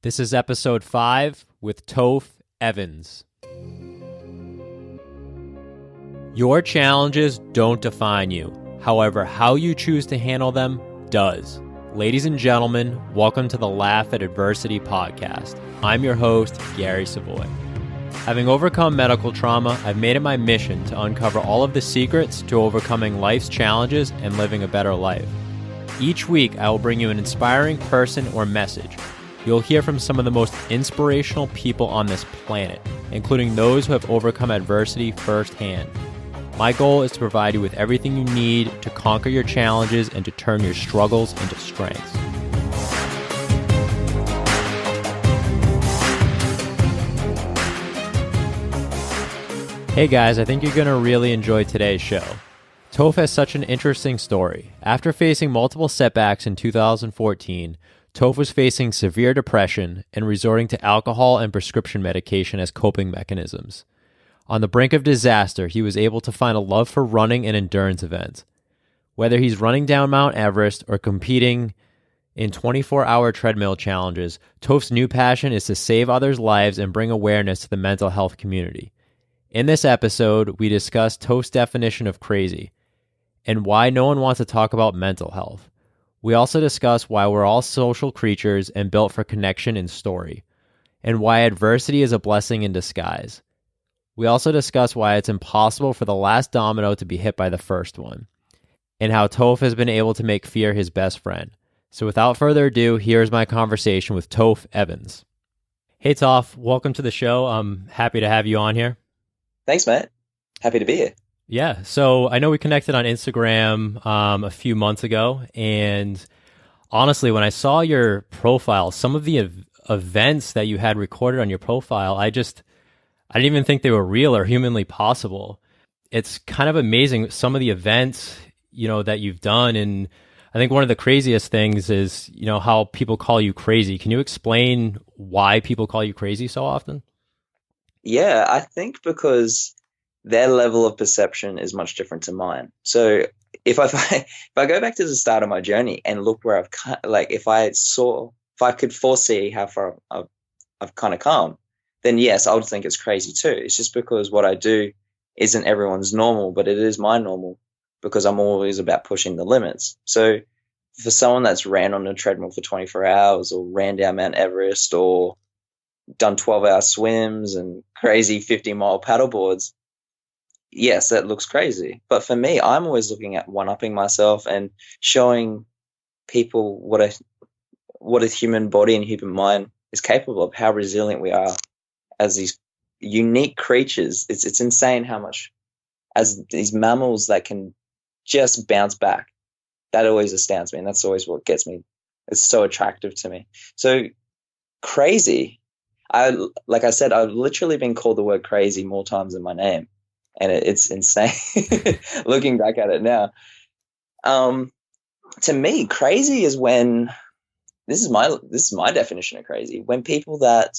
This is episode 5 with Tofe Evans. Your challenges don't define you. However, how you choose to handle them does. Ladies and gentlemen, welcome to the Laugh at Adversity podcast. I'm your host, Gary Savoy. Having overcome medical trauma, I've made it my mission to uncover all of the secrets to overcoming life's challenges and living a better life. Each week, I will bring you an inspiring person or message. You'll hear from some of the most inspirational people on this planet, including those who have overcome adversity firsthand. My goal is to provide you with everything you need to conquer your challenges and to turn your struggles into strengths. Hey guys, I think you're going to really enjoy today's show. Tofe has such an interesting story. After facing multiple setbacks in 2014, Tofe was facing severe depression and resorting to alcohol and prescription medication as coping mechanisms. On the brink of disaster, he was able to find a love for running and endurance events. Whether he's running down Mount Everest or competing in 24-hour treadmill challenges, Tofe's new passion is to save others' lives and bring awareness to the mental health community. In this episode, we discuss Tofe's definition of crazy and why no one wants to talk about mental health. We also discuss why we're all social creatures and built for connection and story, and why adversity is a blessing in disguise. We also discuss why it's impossible for the last domino to be hit by the first one, and how Tofe has been able to make fear his best friend. So without further ado, here's my conversation with Tofe Evans. Hey Tofe, welcome to the show. I'm happy to have you on here. Thanks, mate. Happy to be here. Yeah, so I know we connected on Instagram a few months ago, and honestly, when I saw your profile, some of the events that you had recorded on your profile, I didn't even think they were real or humanly possible. It's kind of amazing, some of the events, that you've done, and I think one of the craziest things is, how people call you crazy. Can you explain why people call you crazy so often? Yeah, I think because their level of perception is much different to mine. So if I go back to the start of my journey and look where if I could foresee how far I've kind of come, then yes, I would think it's crazy too. It's just because what I do isn't everyone's normal, but it is my normal because I'm always about pushing the limits. So for someone that's ran on a treadmill for 24 hours or ran down Mount Everest or done 12-hour swims and crazy 50-mile paddleboards, yes, that looks crazy. But for me, I'm always looking at one-upping myself and showing people what a human body and human mind is capable of, how resilient we are as these unique creatures. It's insane how much, as these mammals that can just bounce back. That always astounds me, and that's always what gets me. It's so attractive to me. So crazy. Like I said, I've literally been called the word crazy more times than my name. And it's insane looking back at it now. To me, crazy is when this is my definition of crazy. When people that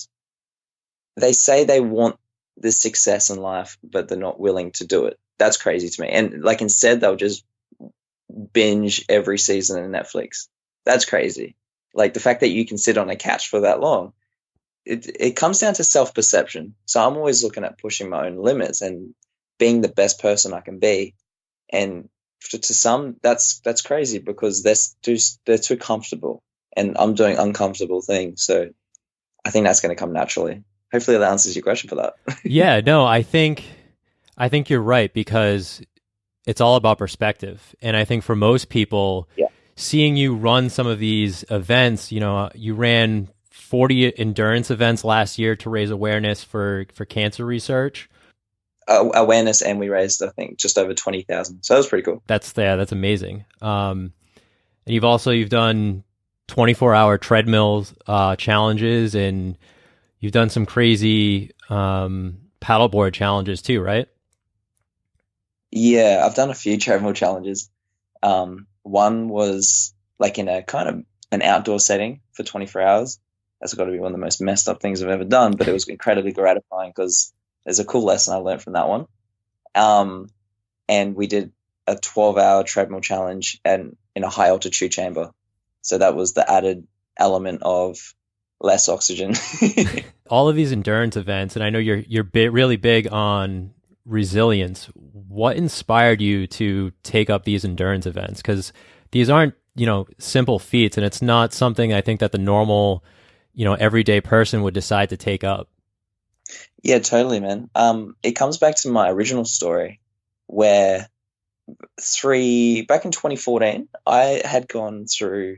they say they want this success in life, but they're not willing to do it. That's crazy to me. And instead they'll just binge every season of Netflix. That's crazy. Like the fact that you can sit on a couch for that long. It comes down to self-perception. So I'm always looking at pushing my own limits and being the best person I can be. And to some, that's crazy because they're too comfortable, and I'm doing uncomfortable things. So I think that's going to come naturally. Hopefully that answers your question for that. Yeah, no, I think you're right, because it's all about perspective. And I think for most people, seeing you run some of these events, you ran 40 endurance events last year to raise awareness for cancer research. Awareness, and we raised, I think, just over 20,000. So that was pretty cool. That's amazing. And you've done 24-hour treadmills challenges, and you've done some crazy paddleboard challenges too, right? Yeah, I've done a few treadmill challenges. One was in a kind of an outdoor setting for 24 hours. That's got to be one of the most messed up things I've ever done, but it was incredibly gratifying because there's a cool lesson I learned from that one. And we did a 12-hour treadmill challenge and in a high altitude chamber. So that was the added element of less oxygen. All of these endurance events, and I know really big on resilience. What inspired you to take up these endurance events? Because these aren't, simple feats, and it's not something I think that the normal, everyday person would decide to take up. Yeah, totally, man. It comes back to my original story where back in 2014, I had gone through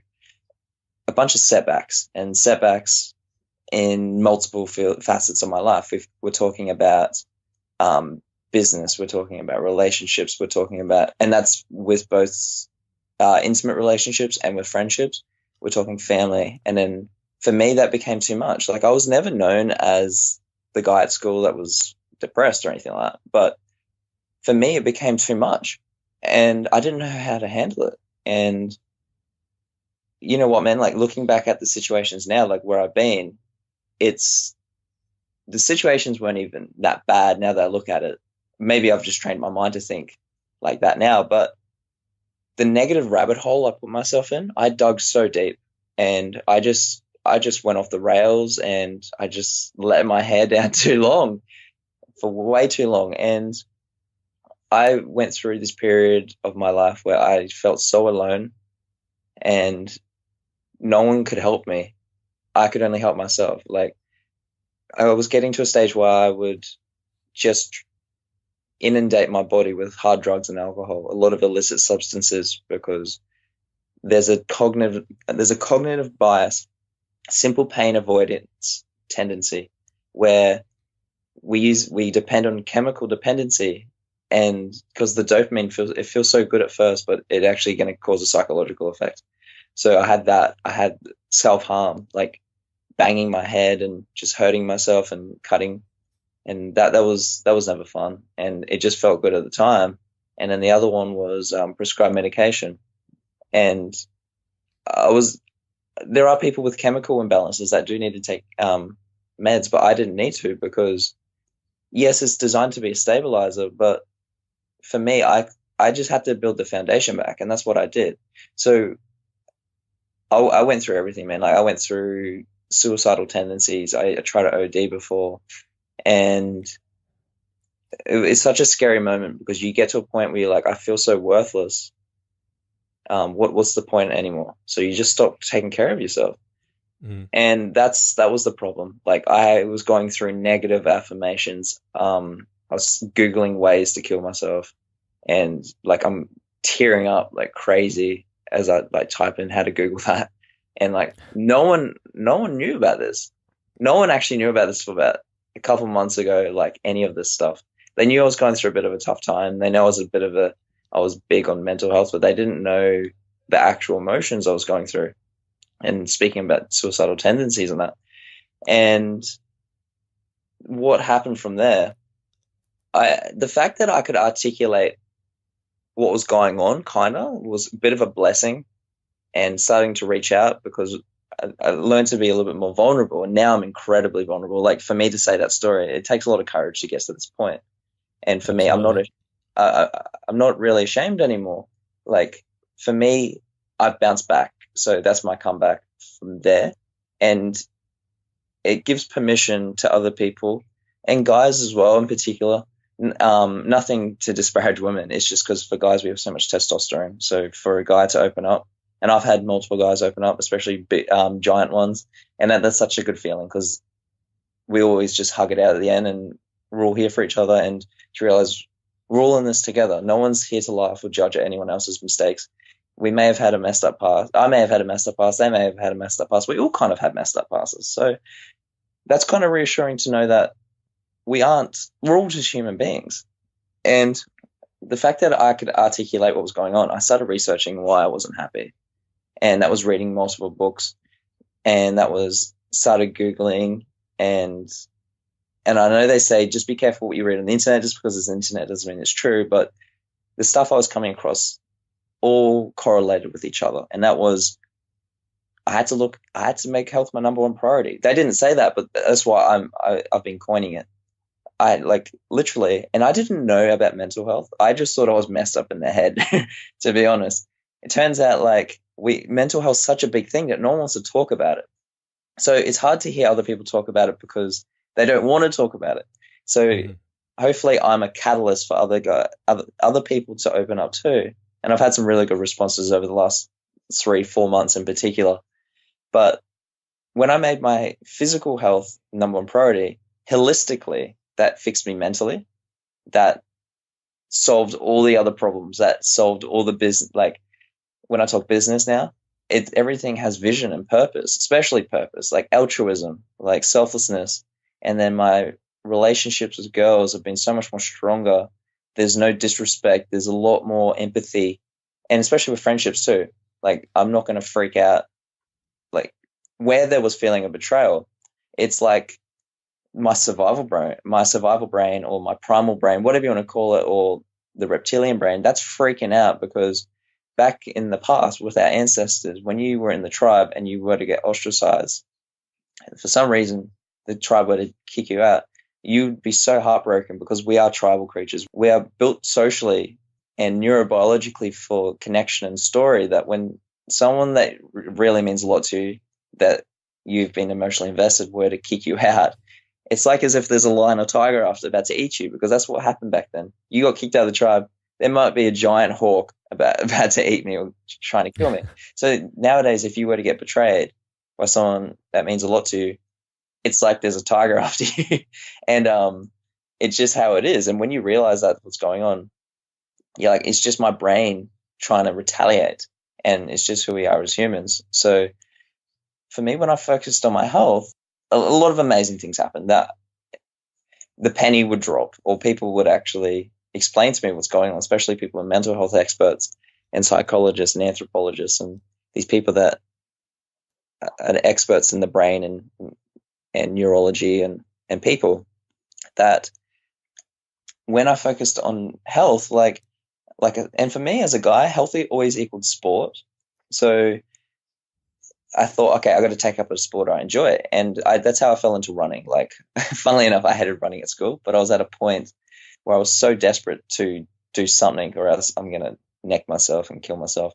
a bunch of setbacks in multiple facets of my life. We're talking about business, we're talking about relationships, and that's with both intimate relationships and with friendships. We're talking family. And then for me, that became too much. Like, I was never known as the guy at school that was depressed or anything like that. But for me, it became too much. And I didn't know how to handle it. And you know what, man? Like, looking back at the situations now, like where I've been, it's the situations weren't even that bad now that I look at it. Maybe I've just trained my mind to think like that now, but the negative rabbit hole I put myself in, I dug so deep, and I just went off the rails, and I just let my hair down too long, for way too long. And I went through this period of my life where I felt so alone, and no one could help me. I could only help myself. Like, I was getting to a stage where I would just inundate my body with hard drugs and alcohol, a lot of illicit substances, because there's a cognitive bias, simple pain avoidance tendency, where we depend on chemical dependency, and because the dopamine feels so good at first, but it actually going to cause a psychological effect. So I had self-harm, like banging my head and just hurting myself and cutting, and that was never fun, and it just felt good at the time. And then the other one was prescribed medication, and I was there are people with chemical imbalances that do need to take meds, but I didn't need to, because yes, it's designed to be a stabilizer, but for me, I just had to build the foundation back, and that's what I did. So I went through everything, man. Like, I went through suicidal tendencies. I tried to OD before, and it's such a scary moment, because you get to a point where you're like, I feel so worthless. What's the point anymore? So you just stop taking care of yourself. Mm. And that was the problem. Like, I was going through negative affirmations. I was Googling ways to kill myself, and like, I'm tearing up like crazy as I like type in how to Google that. And like, no one knew about this. No one actually knew about this for about a couple months ago, like any of this stuff. They knew I was going through a bit of a tough time. They know I was big on mental health, but they didn't know the actual emotions I was going through. And speaking about suicidal tendencies and that. And what happened from there, the fact that I could articulate what was going on kind of was a bit of a blessing, and starting to reach out, because I learned to be a little bit more vulnerable, and now I'm incredibly vulnerable. Like, for me to say that story, it takes a lot of courage to get to this point. And for me, Absolutely. I'm not really ashamed anymore. Like, for me, I've bounced back. So that's my comeback from there. And it gives permission to other people, and guys as well in particular. Nothing to disparage women. It's just because for guys, we have so much testosterone. So for a guy to open up, and I've had multiple guys open up, especially big, giant ones. And that's such a good feeling, because we always just hug it out at the end, and we're all here for each other, and to realize we're all in this together. No one's here to laugh or judge at anyone else's mistakes. We may have had a messed up past. I may have had a messed up past. They may have had a messed up past. We all kind of had messed up pasts. So that's kind of reassuring to know that we're all just human beings. And the fact that I could articulate what was going on, I started researching why I wasn't happy. And that was reading multiple books, and that was started Googling, and I know they say just be careful what you read on the internet. Just because it's the internet doesn't mean it's true, but the stuff I was coming across all correlated with each other. And that was, I had to make health my number one priority. They didn't say that, but that's why I've been coining it. I like literally, and I didn't know about mental health. I just thought I was messed up in the head, to be honest. It turns out like mental health is such a big thing that no one wants to talk about it. So it's hard to hear other people talk about it because they don't want to talk about it. So Hmm. hopefully I'm a catalyst for other people to open up too. And I've had some really good responses over the last 3, 4 months in particular. But when I made my physical health number one priority, holistically, that fixed me mentally. That solved all the other problems. That solved all the business. Like when I talk business now, everything has vision and purpose, especially purpose, like altruism, like selflessness. And then my relationships with girls have been so much more stronger. There's no disrespect. There's a lot more empathy, and especially with friendships too. Like I'm not going to freak out. Like where there was feeling of betrayal, it's like my survival brain, or my primal brain, whatever you want to call it, or the reptilian brain, that's freaking out because back in the past with our ancestors, when you were in the tribe and you were to get ostracized, for some reason the tribe were to kick you out, you'd be so heartbroken because we are tribal creatures. We are built socially and neurobiologically for connection and story, that when someone that really means a lot to you, that you've been emotionally invested, were to kick you out, it's like as if there's a lion or tiger after about to eat you, because that's what happened back then. You got kicked out of the tribe. There might be a giant hawk about to eat me or trying to kill me. So nowadays, if you were to get betrayed by someone that means a lot to you, it's like there's a tiger after you, and it's just how it is. And when you realize that's what's going on, you're like, it's just my brain trying to retaliate, and it's just who we are as humans. So for me, when I focused on my health, a lot of amazing things happened. That the penny would drop, or people would actually explain to me what's going on, especially people in mental health experts and psychologists and anthropologists and these people that are experts in the brain and neurology and people, that when I focused on health, and for me as a guy, healthy always equaled sport. So I thought, okay, I got to take up a sport I enjoy, and that's how I fell into running. Like, funnily enough, I hated running at school, but I was at a point where I was so desperate to do something, or else I'm gonna neck myself and kill myself.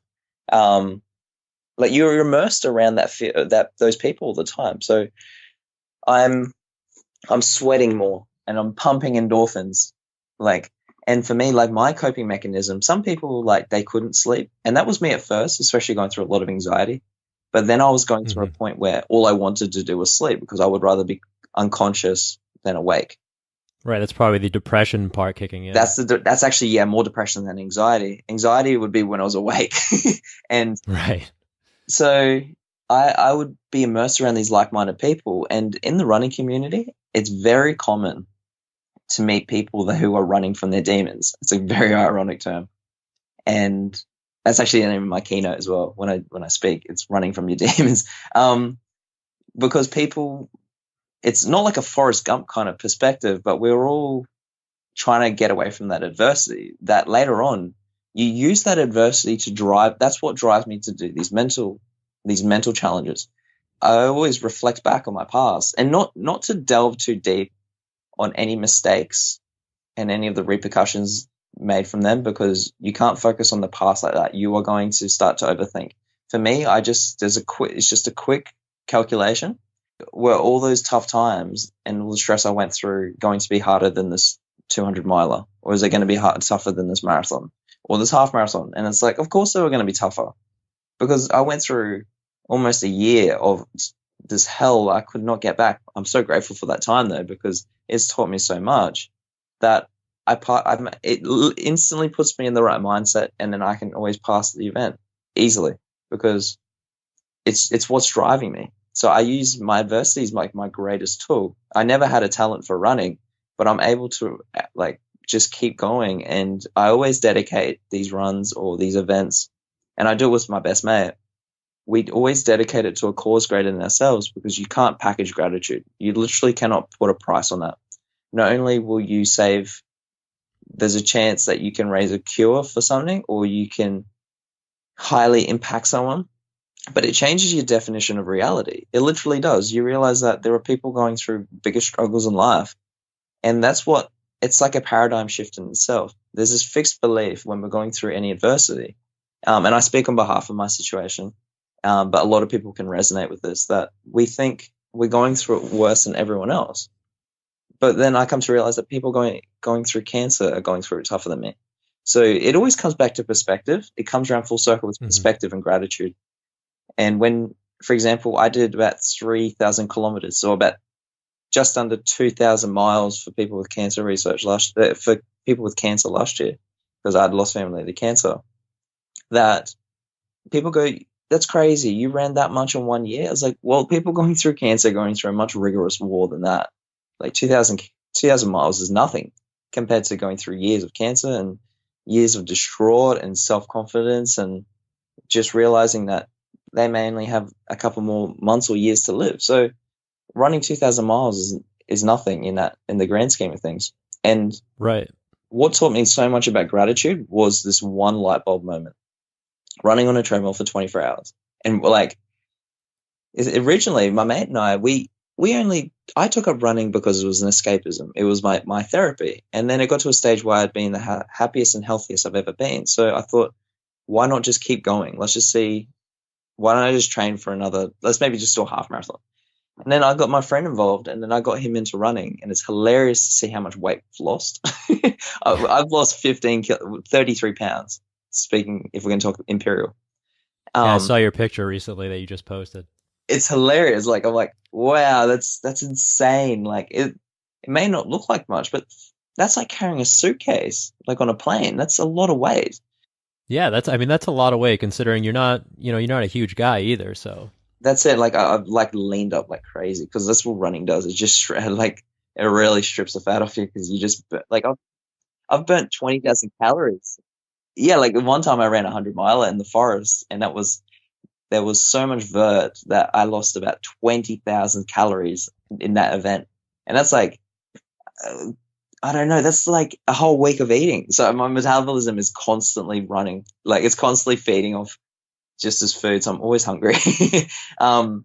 Like you're immersed around that those people all the time. So I'm I'm sweating more and I'm pumping endorphins. Like, and for me, like my coping mechanism, some people like they couldn't sleep. And that was me at first, especially going through a lot of anxiety. But then I was going through a Hmm. point where all I wanted to do was sleep, because I would rather be unconscious than awake. Right. That's probably the depression part kicking in. That's actually, yeah, more depression than anxiety. Anxiety would be when I was awake. And Right. so I would be immersed around these like-minded people. And in the running community, it's very common to meet people who are running from their demons. It's a very ironic term, and that's actually the name of my keynote as well. When I speak, it's running from your demons, because people, it's not like a Forrest Gump kind of perspective, but we're all trying to get away from that adversity. That later on, you use that adversity to drive. That's what drives me to do these mental challenges. I always reflect back on my past, and not to delve too deep on any mistakes and any of the repercussions made from them, because you can't focus on the past like that. You are going to start to overthink. For me, it's just a quick calculation. Were all those tough times and all the stress I went through going to be harder than this 200 miler, or is it going to be tougher than this marathon or this half marathon? And it's like, of course they were going to be tougher, because I went through almost a year of this hell I could not get back. I'm so grateful for that time though, because it's taught me so much that it instantly puts me in the right mindset, and then I can always pass the event easily, because it's what's driving me. So I use my adversity as like my greatest tool. I never had a talent for running, but I'm able to like just keep going, and I always dedicate these runs or these events, and I do it with my best mate. We always dedicate it to a cause greater than ourselves, because you can't package gratitude. You literally cannot put a price on that. Not only will you save, there's a chance that you can raise a cure for something, or you can highly impact someone, but it changes your definition of reality. It literally does. You realize that there are people going through bigger struggles in life, and it's like a paradigm shift in itself. There's this fixed belief when we're going through any adversity, and I speak on behalf of my situation. But a lot of people can resonate with this, that we think we're going through it worse than everyone else. But then I come to realize that people going through cancer are going through it tougher than me. So it always comes back to perspective. It comes around full circle with perspective and gratitude. And when, for example, I did about 3,000 kilometers, so about just under 2,000 miles for people with cancer research for people with cancer last year, because I'd lost family to cancer. That people go, that's crazy. You ran that much in 1 year. I was like, well, people going through cancer going through a much rigorous war than that. Like 2,000 miles is nothing compared to going through years of cancer and years of distraught and self-confidence, and just realizing that they may only have a couple more months or years to live. So running 2,000 miles is nothing in the grand scheme of things. And Right. what taught me so much about gratitude was this one light bulb moment, running on a treadmill for 24 hours. And like, originally my mate and I took up running because it was an escapism. It was my therapy. And then it got to a stage where I'd been the happiest and healthiest I've ever been. So I thought, why not just keep going? Let's just see. Why don't I just train for let's maybe just do a half marathon. And then I got my friend involved, and then I got him into running, and it's hilarious to see how much weight we've lost. I've lost 33 pounds, speaking, if we're going to talk imperial. Yeah, I saw your picture recently that you just posted. It's hilarious. Like, I'm like, wow, that's insane. Like, it may not look like much, but that's like carrying a suitcase, like on a plane. That's a lot of weight. Yeah, that's a lot of weight considering you're not a huge guy either, so. That's it. Like, I've like leaned up like crazy, because that's what running does. It just like, it really strips the fat off you, because you just like, I've burnt 20,000 calories. Yeah, like one time I ran a 100-miler in the forest, and there was so much vert that I lost about 20,000 calories in that event. And that's like, I don't know, that's like a whole week of eating. So my metabolism is constantly running, like it's constantly feeding off just as food. So I'm always hungry. And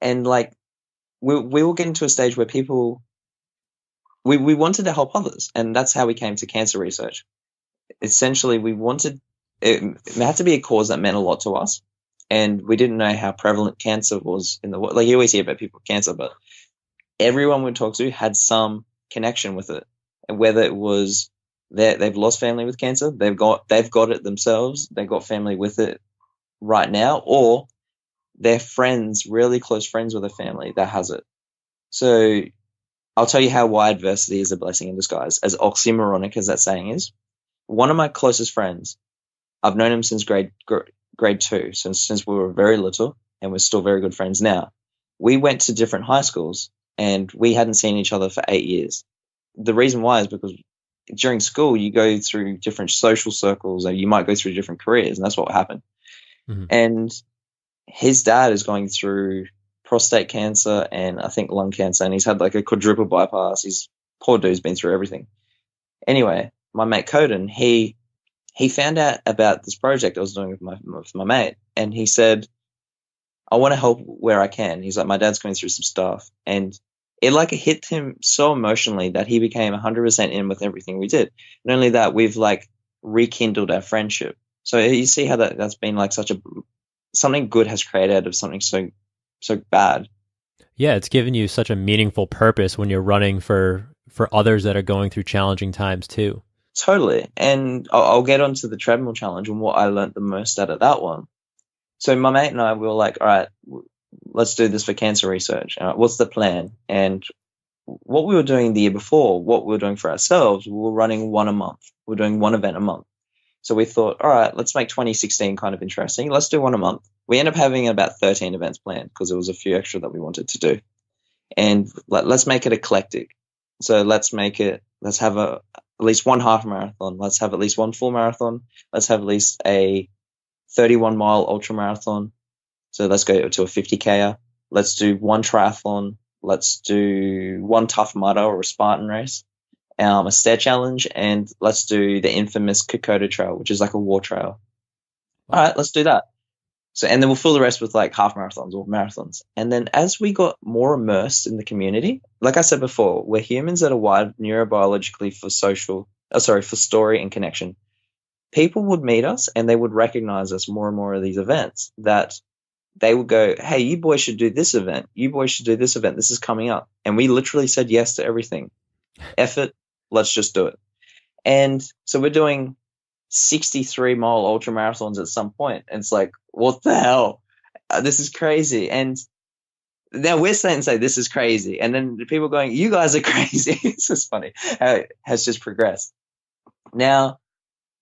like, we will get into a stage where we wanted to help others. And that's how we came to cancer research. Essentially, it had to be a cause that meant a lot to us. And we didn't know how prevalent cancer was in the world. Like, you always hear about people with cancer, but everyone we talked to had some connection with it. And whether it was they've lost family with cancer, they've got it themselves, they've got family with it right now, or they're friends, really close friends with a family that has it. So I'll tell you how why adversity is a blessing in disguise, as oxymoronic as that saying is. One of my closest friends, I've known him since grade 2, since we were very little, and we're still very good friends now. We went to different high schools, and we hadn't seen each other for 8 years. The reason why is because during school, you go through different social circles, or you might go through different careers, and that's what happened. Mm-hmm. And his dad is going through prostate cancer and I think lung cancer, and he's had like a quadruple bypass. He's poor dude's been through everything. Anyway, my mate Coden, he found out about this project I was doing with my mate, and he said, I want to help where I can. He's like, my dad's going through some stuff, and it hit him so emotionally that he became 100% in with everything we did. Not only that, we've like rekindled our friendship. So you see how that's been like something good has created out of something so bad. Yeah, it's given you such a meaningful purpose when you're running for others that are going through challenging times too. Totally. And I'll get onto the treadmill challenge and what I learned the most out of that one. So my mate and I, we were like, all right, let's do this for cancer research. What's the plan? And what we were doing the year before, what we were doing for ourselves, we were running one a month. We're doing one event a month. So we thought, all right, let's make 2016 kind of interesting. Let's do one a month. We ended up having about 13 events planned because there was a few extra that we wanted to do. And let's make it eclectic. So let's have at least one half marathon. Let's have at least one full marathon. Let's have at least a 31-mile ultramarathon. So let's go to a 50K. Let's do one triathlon. Let's do one Tough Mudder or a Spartan race. A stair challenge, and let's do the infamous Kokoda Trail, which is like a war trail. All right, let's do that. So, and then we'll fill the rest with like half marathons or marathons. And then as we got more immersed in the community, like I said before, we're humans that are wired neurobiologically for story and connection. people would meet us and they would recognize us more and more at these events, that they would go, hey, you boys should do this event. You boys should do this event. This is coming up. And we literally said yes to everything. Effort, let's just do it. And so we're doing 63-mile ultra marathons at some point. And it's like, what the hell? This is crazy. And now we're saying, this is crazy. And then the people going, you guys are crazy. It's just funny how it has just progressed. Now,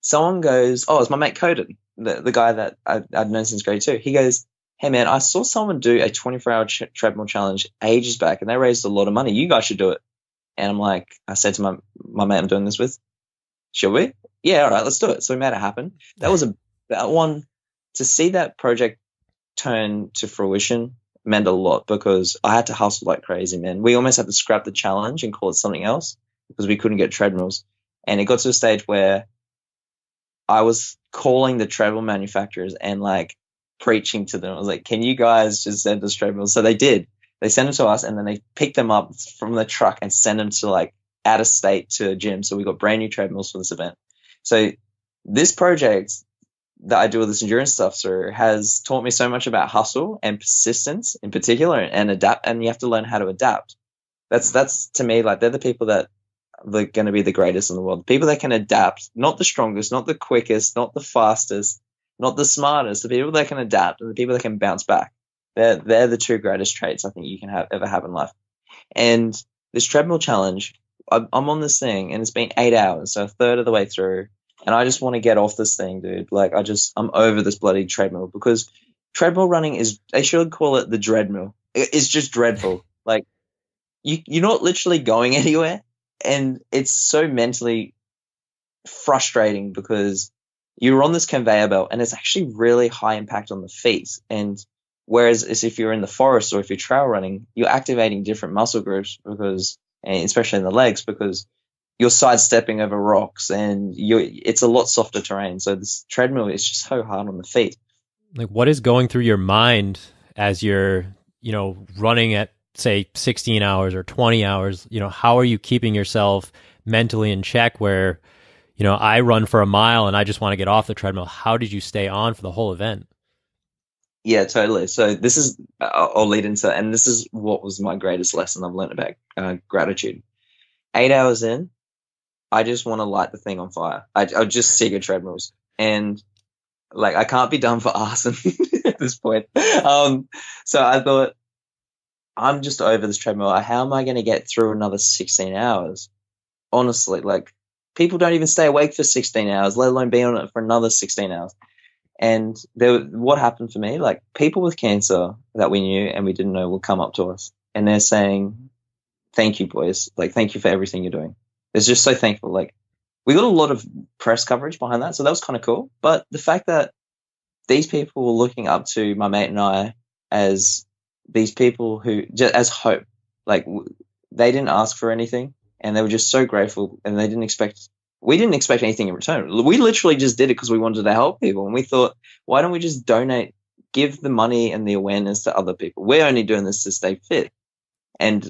someone goes, oh, it's my mate Coden, the guy that I've known since grade 2. He goes, hey, man, I saw someone do a 24-hour treadmill challenge ages back, and they raised a lot of money. You guys should do it. And I'm like, I said to my mate I'm doing this with, shall we? Yeah, all right, let's do it. So we made it happen. That one, to see that project turn to fruition meant a lot, because I had to hustle like crazy, man. We almost had to scrap the challenge and call it something else because we couldn't get treadmills. And it got to a stage where I was calling the treadmill manufacturers and like preaching to them. I was like, can you guys just send us treadmills? So they did. They sent them to us, and then they picked them up from the truck and sent them to like out of state to a gym. So we got brand new treadmills for this event. So this project that I do all this endurance stuff through has taught me so much about hustle and persistence in particular, and adapt. And you have to learn how to adapt. That's to me, like, they're the people that are going to be the greatest in the world. The people that can adapt, not the strongest, not the quickest, not the fastest, not the smartest. The people that can adapt and the people that can bounce back. They're the two greatest traits I think you can ever have in life. And this treadmill challenge, I'm on this thing, and it's been 8 hours, so a third of the way through. And I just want to get off this thing, dude. Like, I'm over this bloody treadmill, because treadmill running they should call it the dreadmill. It's just dreadful. Like, you're not literally going anywhere. And it's so mentally frustrating, because you're on this conveyor belt and it's actually really high impact on the feet. And whereas if you're in the forest or if you're trail running, you're activating different muscle groups, and especially in the legs, because you're sidestepping over rocks and it's a lot softer terrain. So this treadmill is just so hard on the feet. Like, what is going through your mind as you're, running at, say, 16 hours or 20 hours? How are you keeping yourself mentally in check where, I run for a mile and I just want to get off the treadmill? How did you stay on for the whole event? Yeah, totally. So this is, I'll lead into, and this is what was my greatest lesson I've learned about gratitude. 8 hours in, I just want to light the thing on fire. I'm just sick of treadmills, and like, I can't be done for arson at this point. So I thought, I'm just over this treadmill. How am I going to get through another 16 hours? Honestly, like, people don't even stay awake for 16 hours, let alone be on it for another 16 hours. And what happened for me, like, people with cancer that we knew and we didn't know would come up to us, and they're saying, thank you, boys. Like, thank you for everything you're doing. It's just so thankful. Like, we got a lot of press coverage behind that, so that was kind of cool. But the fact that these people were looking up to my mate and I as these people who, just as hope, like, they didn't ask for anything, and they were just so grateful, and we didn't expect anything in return. We literally just did it because we wanted to help people, and we thought, why don't we just donate, give the money and the awareness to other people? We're only doing this to stay fit. And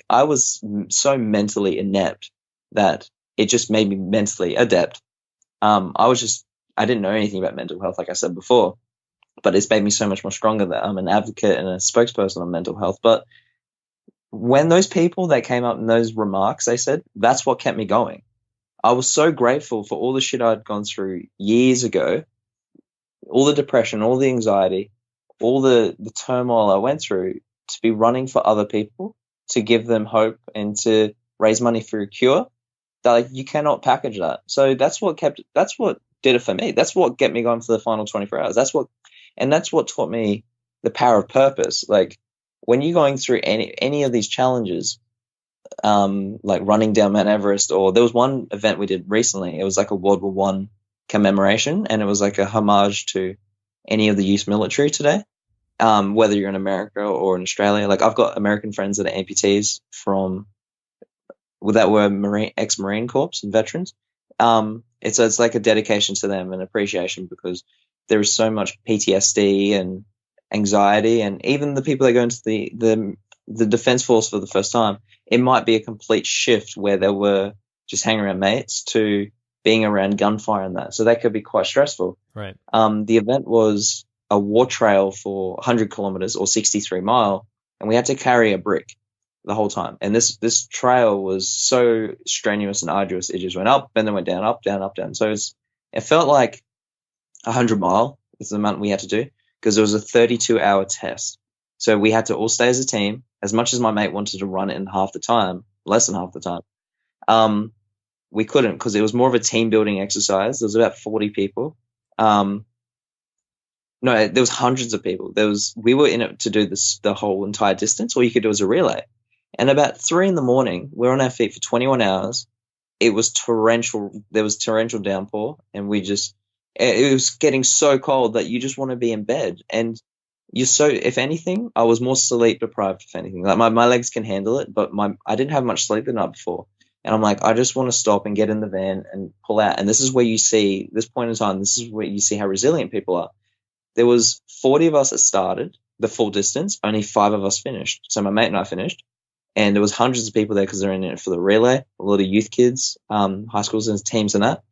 I was so mentally inept that it just made me mentally adept. I didn't know anything about mental health, like I said before, but it's made me so much more stronger that I'm an advocate and a spokesperson on mental health. But when those people that came up in those remarks, they said, that's what kept me going. I was so grateful for all the shit I'd gone through years ago, all the depression, all the anxiety, all the turmoil I went through, to be running for other people, to give them hope and to raise money for a cure. That, like, you cannot package that. So that's what did it for me. That's what kept me going for the final 24 hours. That's what taught me the power of purpose. Like, when you're going through any of these challenges, like running down Mount Everest, or there was one event we did recently. It was like a World War I commemoration, and it was like a homage to any of the youth military today. Whether you're in America or in Australia, like, I've got American friends that are amputees that were ex-Marine Corps and veterans. It's like a dedication to them and appreciation, because there is so much PTSD and anxiety, and even the people that go into the Defense Force for the first time, it might be a complete shift where they were just hanging around mates to being around gunfire and that. So that could be quite stressful. Right. The event was a war trail for 100 kilometers or 63 mile, and we had to carry a brick the whole time. And this trail was so strenuous and arduous. It just went up and then went down, up, down, up, down. So it felt like 100 mile is the amount we had to do because it was a 32-hour test. So we had to all stay as a team. As much as my mate wanted to run it in half the time, less than half the time, we couldn't because it was more of a team building exercise. There was about 40 people. No, there was hundreds of people. We were in it to do the whole entire distance, or you could do it as a relay. And about 3 a.m, we're on our feet for 21 hours. It was torrential. There was torrential downpour, and it was getting so cold that you just want to be in bed. And if anything, I was more sleep deprived, if anything. Like my legs can handle it, but I didn't have much sleep the night before. And I'm like, I just want to stop and get in the van and pull out. And this is where you see, this point in time, this is where you see how resilient people are. There was 40 of us that started the full distance. Only 5 of us finished. So my mate and I finished. And there was hundreds of people there because they're in it for the relay, a lot of youth kids, high schools and teams and that.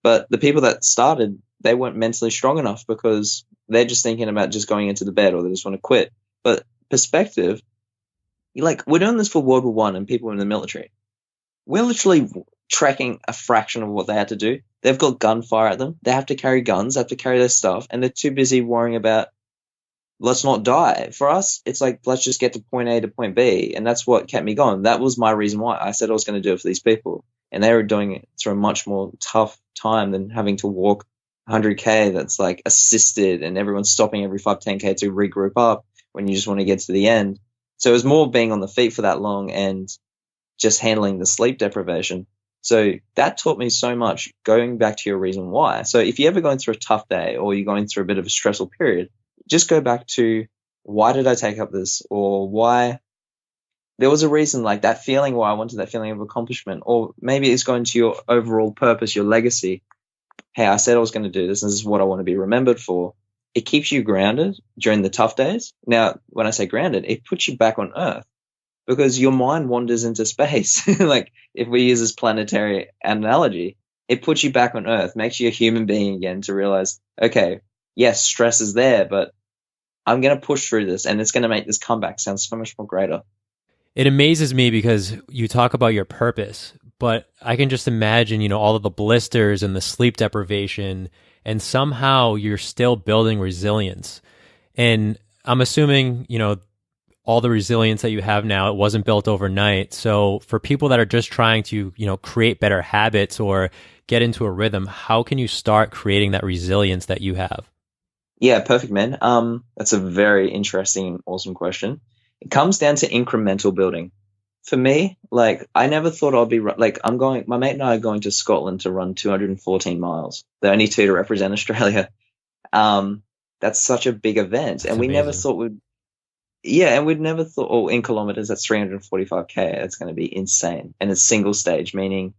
But the people that started, they weren't mentally strong enough because they're just thinking about just going into the bed or they just want to quit. But perspective, we're doing this for World War One and people in the military. We're literally tracking a fraction of what they had to do. They've got gunfire at them. They have to carry guns. They have to carry their stuff. And they're too busy worrying about, let's not die. For us, it's like, let's just get to point A to point B. And that's what kept me going. That was my reason why I said I was going to do it for these people. And they were doing it through a much more tough time than having to walk 100K that's like assisted and everyone's stopping every 5-10K to regroup up when you just want to get to the end. So it was more being on the feet for that long and just handling the sleep deprivation. So that taught me so much, going back to your reason why. So if you're ever going through a tough day or you're going through a bit of a stressful period, just go back to, why did I take up this? Or why there was a reason, like that feeling why I wanted that feeling of accomplishment. Or maybe it's going to your overall purpose, your legacy. Hey, I said I was going to do this, and this is what I want to be remembered for. It keeps you grounded during the tough days. Now, when I say grounded, it puts you back on Earth because your mind wanders into space. Like if we use this planetary analogy, it puts you back on Earth, makes you a human being again to realize, okay, yes, stress is there, but I'm going to push through this and it's going to make this comeback sound so much more greater. It amazes me because you talk about your purpose, but I can just imagine, all of the blisters and the sleep deprivation, and somehow you're still building resilience. And I'm assuming, all the resilience that you have now, it wasn't built overnight. So for people that are just trying to, create better habits or get into a rhythm, how can you start creating that resilience that you have? Yeah, perfect, man. That's a very interesting, awesome question. It comes down to incremental building. For me, I never thought I'd be my mate and I are going to Scotland to run 214 miles. The only 2 to represent Australia. That's such a big event. That's and we amazing. never thought we'd never thought, in kilometers, that's 345K. It's going to be insane. And it's single stage, meaning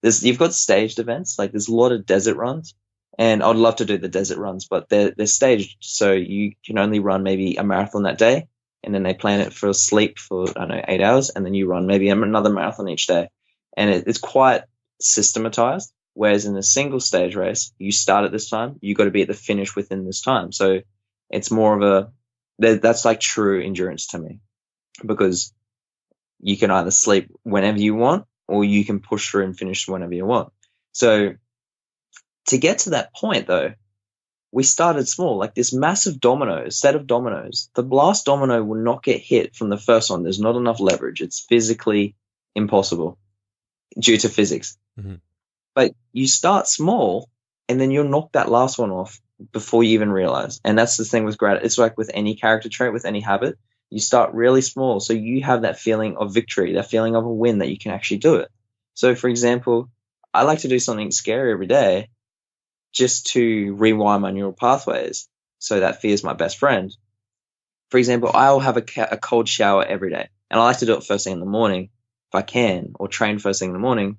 you've got staged events. Like there's a lot of desert runs. And I'd love to do the desert runs, but they're staged. So you can only run maybe a marathon that day. And then they plan it for sleep for, 8 hours. And then you run maybe another marathon each day. And it's quite systematized. Whereas in a single stage race, you start at this time, you got to be at the finish within this time. So it's more of that's like true endurance to me, because you can either sleep whenever you want or you can push through and finish whenever you want. So to get to that point, though, we started small, like this massive set of dominoes. The last domino will not get hit from the first one. There's not enough leverage. It's physically impossible due to physics. Mm-hmm. But you start small and then you'll knock that last one off before you even realize. And that's the thing with gratitude. It's like with any character trait, with any habit, you start really small. So you have that feeling of victory, that feeling of a win, that you can actually do it. So for example, I like to do something scary every day just to rewire my neural pathways so that fear is my best friend. For example, I'll have a cold shower every day, and I like to do it first thing in the morning if I can, or train first thing in the morning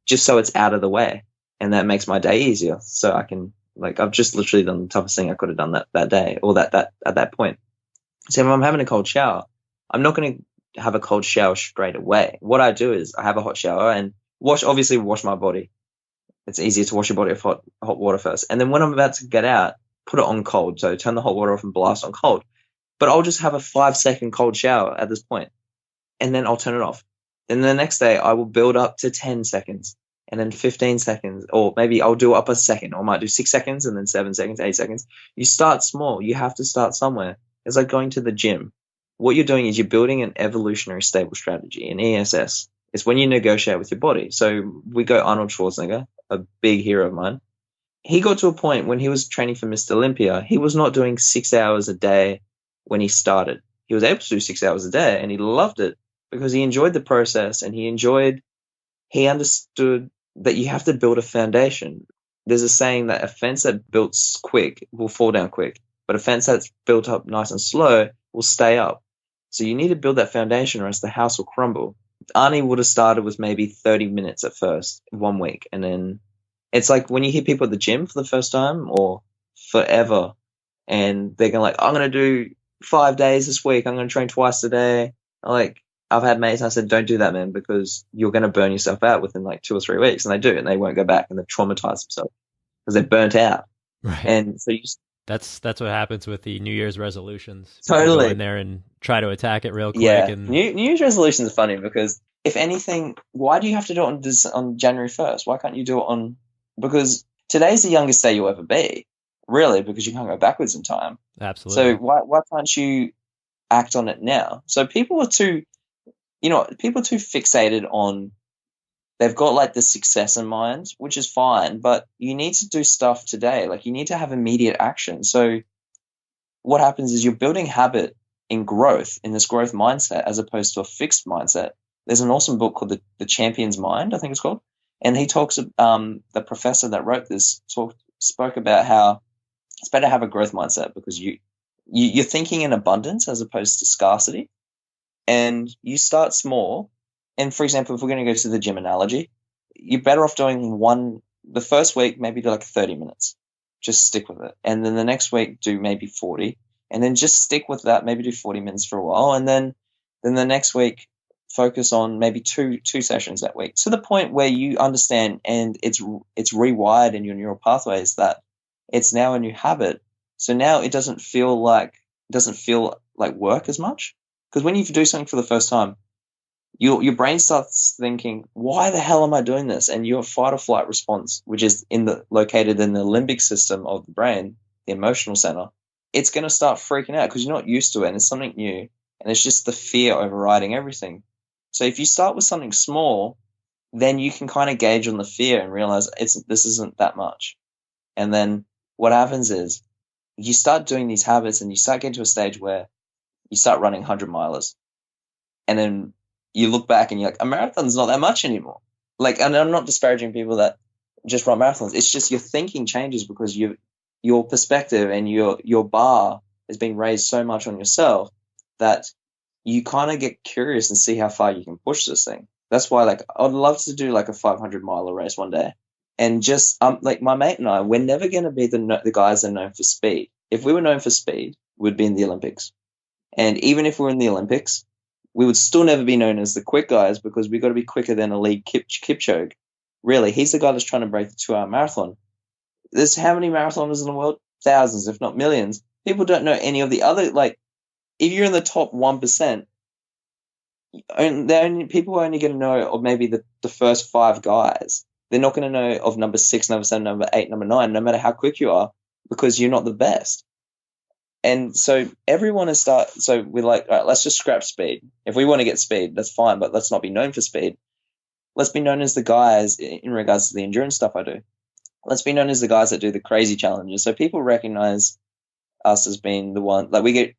just so it's out of the way, and that makes my day easier. So I can, I've just literally done the toughest thing I could have done that day, or that at that point. So if I'm having a cold shower, I'm not going to have a cold shower straight away. What I do is I have a hot shower and wash my body. It's easier to wash your body with hot water first. And then when I'm about to get out, put it on cold. So turn the hot water off and blast on cold. But I'll just have a 5-second cold shower at this point, and then I'll turn it off. Then the next day, I will build up to 10 seconds, and then 15 seconds, or maybe I'll do up a second, or I might do 6 seconds, and then 7 seconds, 8 seconds. You start small. You have to start somewhere. It's like going to the gym. What you're doing is you're building an evolutionary stable strategy, an ESS. It's when you negotiate with your body. So we go Arnold Schwarzenegger, a big hero of mine. He got to a point when he was training for Mr. Olympia, he was not doing 6 hours a day when he started. He was able to do 6 hours a day, and he loved it because he enjoyed the process, and he understood that you have to build a foundation. There's a saying that a fence that builds quick will fall down quick, but a fence that's built up nice and slow will stay up. So you need to build that foundation or else the house will crumble. Arnie would have started with maybe 30 minutes at first, 1 week, and then it's like when you hear people at the gym for the first time or forever, and they're going I'm going to do 5 days this week. I'm going to train twice a day. I've had mates, and I said, don't do that, man, because you're going to burn yourself out within 2 or 3 weeks. And they do, and they won't go back, and they've traumatized themselves because they're burnt out. Right. And so that's what happens with the New Year's resolutions. Totally. Go in there and try to attack it real quick. Yeah. And New Year's resolutions are funny because if anything, why do you have to do it on January 1st? Why can't you do it because today's the youngest day you'll ever be, really, because you can't go backwards in time. Absolutely. So why can't you act on it now? So people are too fixated on, they've got the success in mind, which is fine, but you need to do stuff today. You need to have immediate action. So what happens is you're building habit in growth, in this growth mindset, as opposed to a fixed mindset. There's an awesome book called The Champion's Mind, I think it's called. And he talks, the professor that wrote this spoke about how it's better to have a growth mindset because you're thinking in abundance as opposed to scarcity. And you start small. And for example, if we're going to go to the gym analogy, you're better off doing the first week, maybe do 30 minutes. Just stick with it. And then the next week, do maybe 40. And then just stick with that, maybe do 40 minutes for a while. And then the next week, focus on maybe two sessions that week, to the point where you understand and it's rewired in your neural pathways that it's now a new habit. So now it doesn't feel like work as much. Because when you do something for the first time, your brain starts thinking, why the hell am I doing this? And your fight or flight response, which is located in the limbic system of the brain, the emotional center, it's going to start freaking out because you're not used to it and it's something new. And it's just the fear overriding everything. So if you start with something small, then you can kind of gauge on the fear and realize this isn't that much. And then what happens is you start doing these habits and you start getting to a stage where you start running 100-milers. And then you look back and you're like, a marathon's not that much anymore. And I'm not disparaging people that just run marathons. It's just your thinking changes because your perspective and your bar has been raised so much on yourself that you kind of get curious and see how far you can push this thing. That's why, I'd love to do a 500-miler race one day. And just, my mate and I, we're never going to be the guys that are known for speed. If we were known for speed, we'd be in the Olympics. And even if we're in the Olympics, we would still never be known as the quick guys because we've got to be quicker than Eliud Kipchoge. Really, he's the guy that's trying to break the 2-hour marathon. There's how many marathoners in the world? Thousands, if not millions. People don't know any of the other, if you're in the top 1%, people are only going to know of maybe the first 5 guys. They're not going to know of number 6, number 7, number 8, number 9, no matter how quick you are, because you're not the best. And so everyone is so we're all right, let's just scrap speed. If we want to get speed, that's fine, but let's not be known for speed. Let's be known as the guys in regards to the endurance stuff I do. Let's be known as the guys that do the crazy challenges. So people recognize us as being the one, we get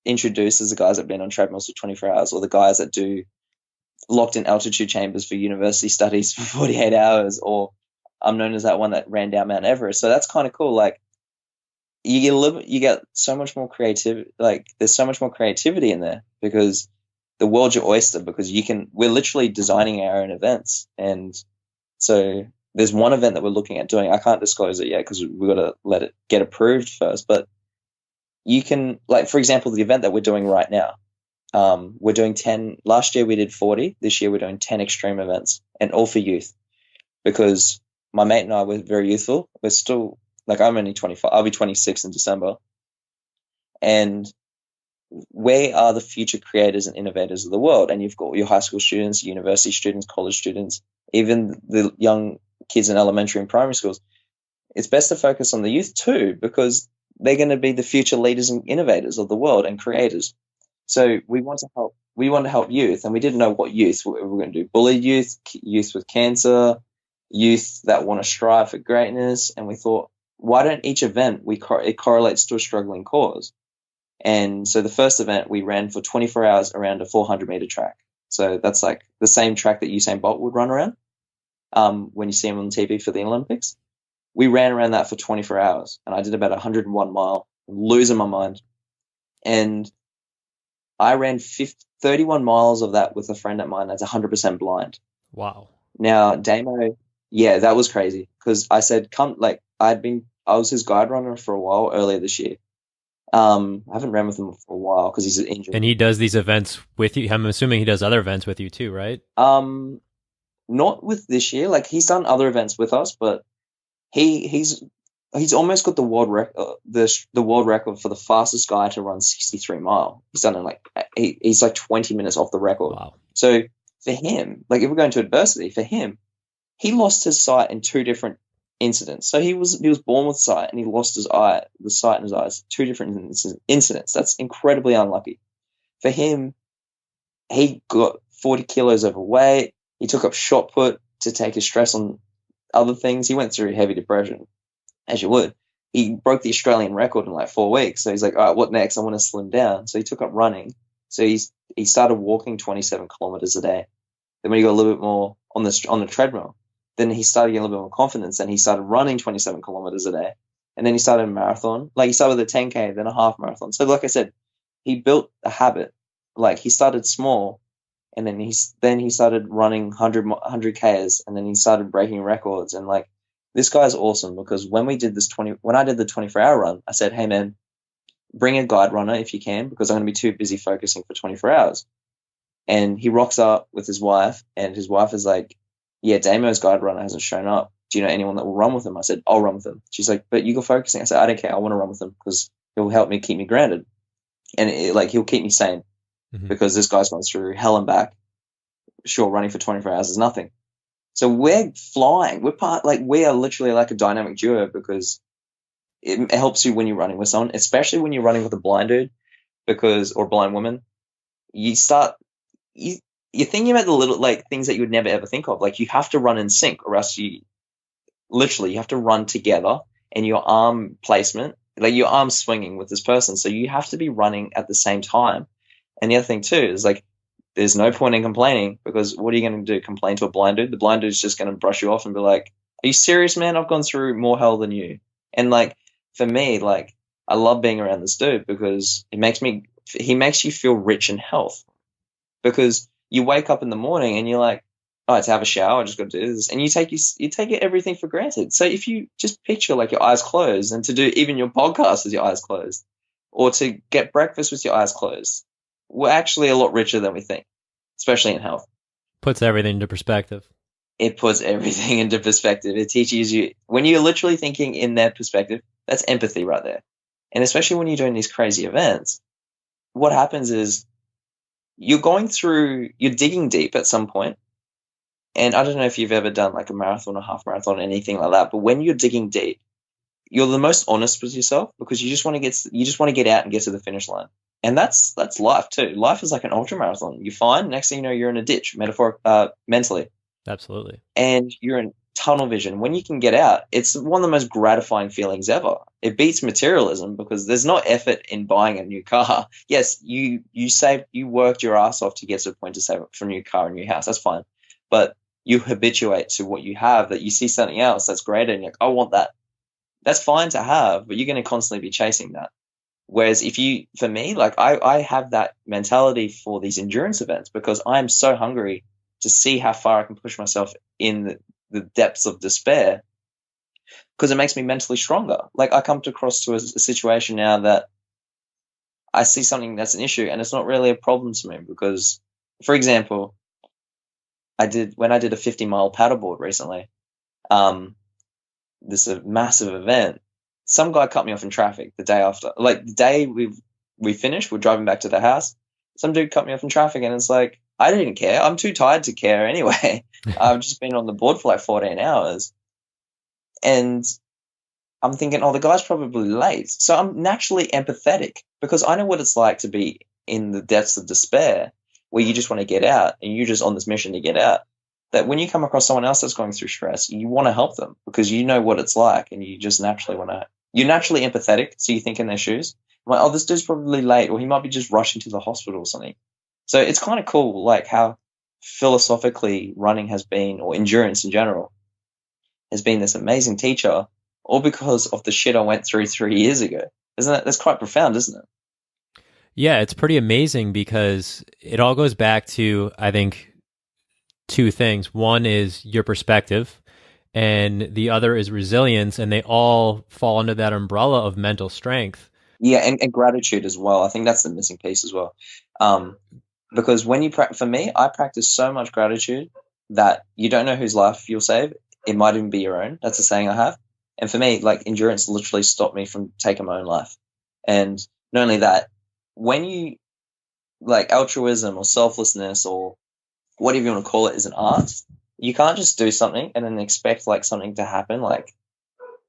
introduced as the guys that have been on treadmills for 24 hours or the guys that do locked in altitude chambers for university studies for 48 hours, or I'm known as that one that ran down Mount Everest. So that's kind of cool. You get so much more creativity. There's so much more creativity in there because the world's your oyster, because we're literally designing our own events. And so there's one event that we're looking at doing. I can't disclose it yet because we've got to let it get approved first, but you can, for example, the event that we're doing right now, we're doing 10. Last year we did 40. This year we're doing 10 extreme events, and all for youth, because my mate and I were very youthful. We're still like, I'm only 25. I'll be 26 in December, and we are the future creators and innovators of the world. And you've got your high school students, university students, college students, even the young kids in elementary and primary schools. It's best to focus on the youth too, because they're going to be the future leaders and innovators of the world and creators. So we want to help. We want to help youth, and we didn't know what youth we were going to do. Bullied youth, youth with cancer, youth that want to strive for greatness. And we thought, why don't each event it correlates to a struggling cause? And so the first event we ran for 24 hours around a 400-meter track. So that's like the same track that Usain Bolt would run around when you see him on TV for the Olympics. We ran around that for 24 hours, and I did about 101 mile, losing my mind. And I ran 31 miles of that with a friend of mine that's 100% blind. Wow. Now, Damo, yeah, that was crazy, because I said, I was his guide runner for a while earlier this year. I haven't ran with him for a while because he's injured. And he does these events with you. I'm assuming he does other events with you too, right? Not with this year. Like, he's done other events with us, but he's almost got the world record, the world record for the fastest guy to run 63 mile. He's done it he's like 20 minutes off the record. Wow. So for him, like, if we're going to adversity, for him, he lost his sight in two different incidents. So he was born with sight, and he lost the sight in his eyes. Two different incidents. That's incredibly unlucky. For him, he got 40 kilos overweight. He took up shot put to take his stress on other things. He went through heavy depression, as you would. He broke the Australian record in like 4 weeks. So he's like, all right, what next? I want to slim down. So he took up running. So he started walking 27 kilometers a day. Then when he got a little bit more on the treadmill, then he started getting a little bit more confidence, and he started running 27 kilometers a day. And then he started a marathon. Like, he started with a 10K, then a half marathon. So like I said, he built a habit. Like, he started small, and then he started running 100Ks, and then he started breaking records. And like, this guy's awesome, because when I did the 24-hour run, I said, hey man, bring a guide runner if you can, because I'm going to be too busy focusing for 24 hours. And he rocks up with his wife, and his wife is like, yeah, Damo's guide runner hasn't shown up. Do you know anyone that will run with him? I said, I'll run with him. She's like, but you go focusing. I said, I don't care. I want to run with him because he'll help me keep me grounded. And he'll keep me sane, because this guy's gone through hell and back. Sure, running for 24 hours is nothing. So we're flying. We are literally like a dynamic duo, because it helps you when you're running with someone, especially when you're running with a blind dude, or blind woman. You're thinking about the little like things that you would never ever think of. Like, you have to run in sync, or else you have to run together, and your arm placement, like your arm swinging with this person. So you have to be running at the same time. And the other thing too is, like, there's no point in complaining, because what are you going to do? Complain to a blind dude? The blind dude's just going to brush you off and be like, are you serious, man? I've gone through more hell than you. And like, for me, like, I love being around this dude, because he makes you feel rich in health, because you wake up in the morning and you're like, oh, to have a shower, I just got to do this. And you take everything for granted. So if you just picture like your eyes closed, and to do even your podcast with your eyes closed, or to get breakfast with your eyes closed, we're actually a lot richer than we think, especially in health. Puts everything into perspective. It puts everything into perspective. It teaches you, when you're literally thinking in their perspective, that's empathy right there. And especially when you're doing these crazy events, what happens is you're digging deep at some point. And I don't know if you've ever done like a marathon or half marathon or anything like that, but when you're digging deep, you're the most honest with yourself, because you just want to get out and get to the finish line. And that's life too. Life is like an ultramarathon. You find, next thing you know, you're in a ditch, mentally. Absolutely. And you're in tunnel vision. When you can get out, it's one of the most gratifying feelings ever. It beats materialism, because there's no effort in buying a new car. Yes, you worked your ass off to get to the point to save for a new car and new house. That's fine. But you habituate to what you have, that you see something else that's greater, and you're like, I want that. That's fine to have, but you're going to constantly be chasing that. Whereas for me, like, I have that mentality for these endurance events, because I'm so hungry to see how far I can push myself in the depths of despair, because it makes me mentally stronger. Like, I come across to a situation now that I see something that's an issue, and it's not really a problem to me, because, for example, when I did a 50-mile paddleboard recently, this massive event. Some guy cut me off in traffic the day after. Like the day we finished, we're driving back to the house. Some dude cut me off in traffic, and it's like I didn't care. I'm too tired to care anyway. I've just been on the board for like 14 hours, and I'm thinking, oh, the guy's probably late. So I'm naturally empathetic because I know what it's like to be in the depths of despair where you just want to get out and you're just on this mission to get out. That when you come across someone else that's going through stress, you want to help them because you know what it's like and you just naturally want to. You're naturally empathetic, so you think in their shoes. I'm like, oh, this dude's probably late or he might be just rushing to the hospital or something. So it's kind of cool, like how philosophically running has been, or endurance in general, has been this amazing teacher, all because of the shit I went through 3 years ago. Isn't that, that's quite profound, isn't it? Yeah, it's pretty amazing because it all goes back to, I think, two things. One is your perspective, and the other is resilience, and they all fall under that umbrella of mental strength. Yeah, and gratitude as well. I think that's the missing piece as well. Because when you for me, I practice so much gratitude that you don't know whose life you'll save. It might even be your own. That's a saying I have. And for me, like endurance literally stopped me from taking my own life. And not only that, when you like altruism or selflessness or whatever you want to call it is an art, you can't just do something and then expect like something to happen, like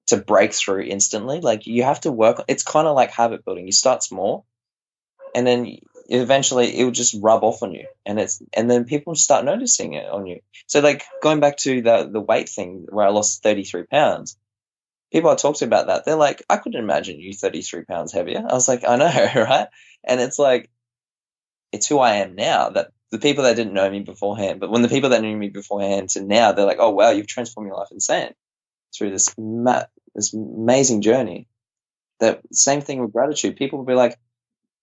to break through instantly. Like you have to work. It's kind of like habit building. You start small and then eventually it will just rub off on you and then people start noticing it on you. So like going back to the weight thing where I lost 33 pounds, people I talked to about that, they're like, I couldn't imagine you 33 pounds heavier. I was like, I know, right? And it's like, it's who I am now. That the people that didn't know me beforehand, but when the people that knew me beforehand to now, they're like, oh wow, you've transformed your life insane through this amazing journey. That same thing with gratitude. People will be like,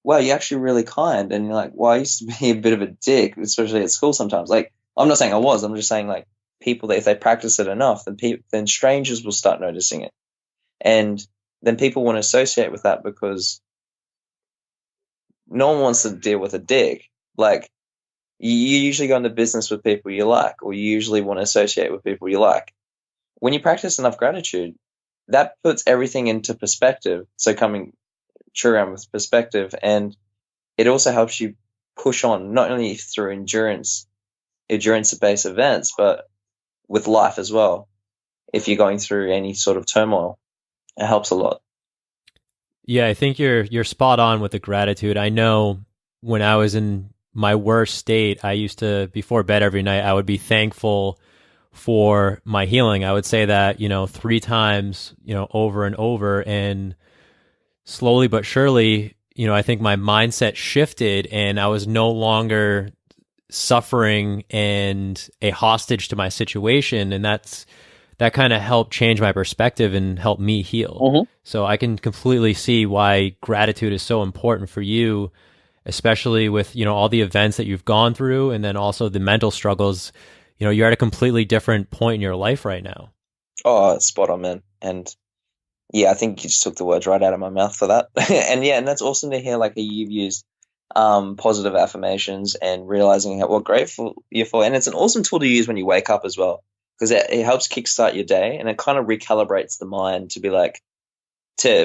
wow, you're actually really kind. And you're like, well, I used to be a bit of a dick, especially at school sometimes. Like, I'm not saying I was, I'm just saying like people that if they practice it enough, then strangers will start noticing it. And then people want to associate with that because no one wants to deal with a dick. Like, you usually go into business with people you like, or you usually want to associate with people you like. When you practice enough gratitude, that puts everything into perspective. So coming true around with perspective, and it also helps you push on not only through endurance-based events, but with life as well. If you're going through any sort of turmoil, it helps a lot. Yeah, I think you're spot on with the gratitude. I know when I was in my worst state, I used to, before bed every night, I would be thankful for my healing. I would say that, 3 times, over and over. And slowly but surely, I think my mindset shifted and I was no longer suffering and a hostage to my situation. And that kind of helped change my perspective and help me heal. Mm-hmm. So I can completely see why gratitude is so important for you, especially with, all the events that you've gone through and then also the mental struggles. You're at a completely different point in your life right now. Oh, spot on, man. And yeah, I think you just took the words right out of my mouth for that. And yeah, and that's awesome to hear like you've used positive affirmations and realizing what grateful you're for. And it's an awesome tool to use when you wake up as well, because it helps kickstart your day and it kind of recalibrates the mind to be like,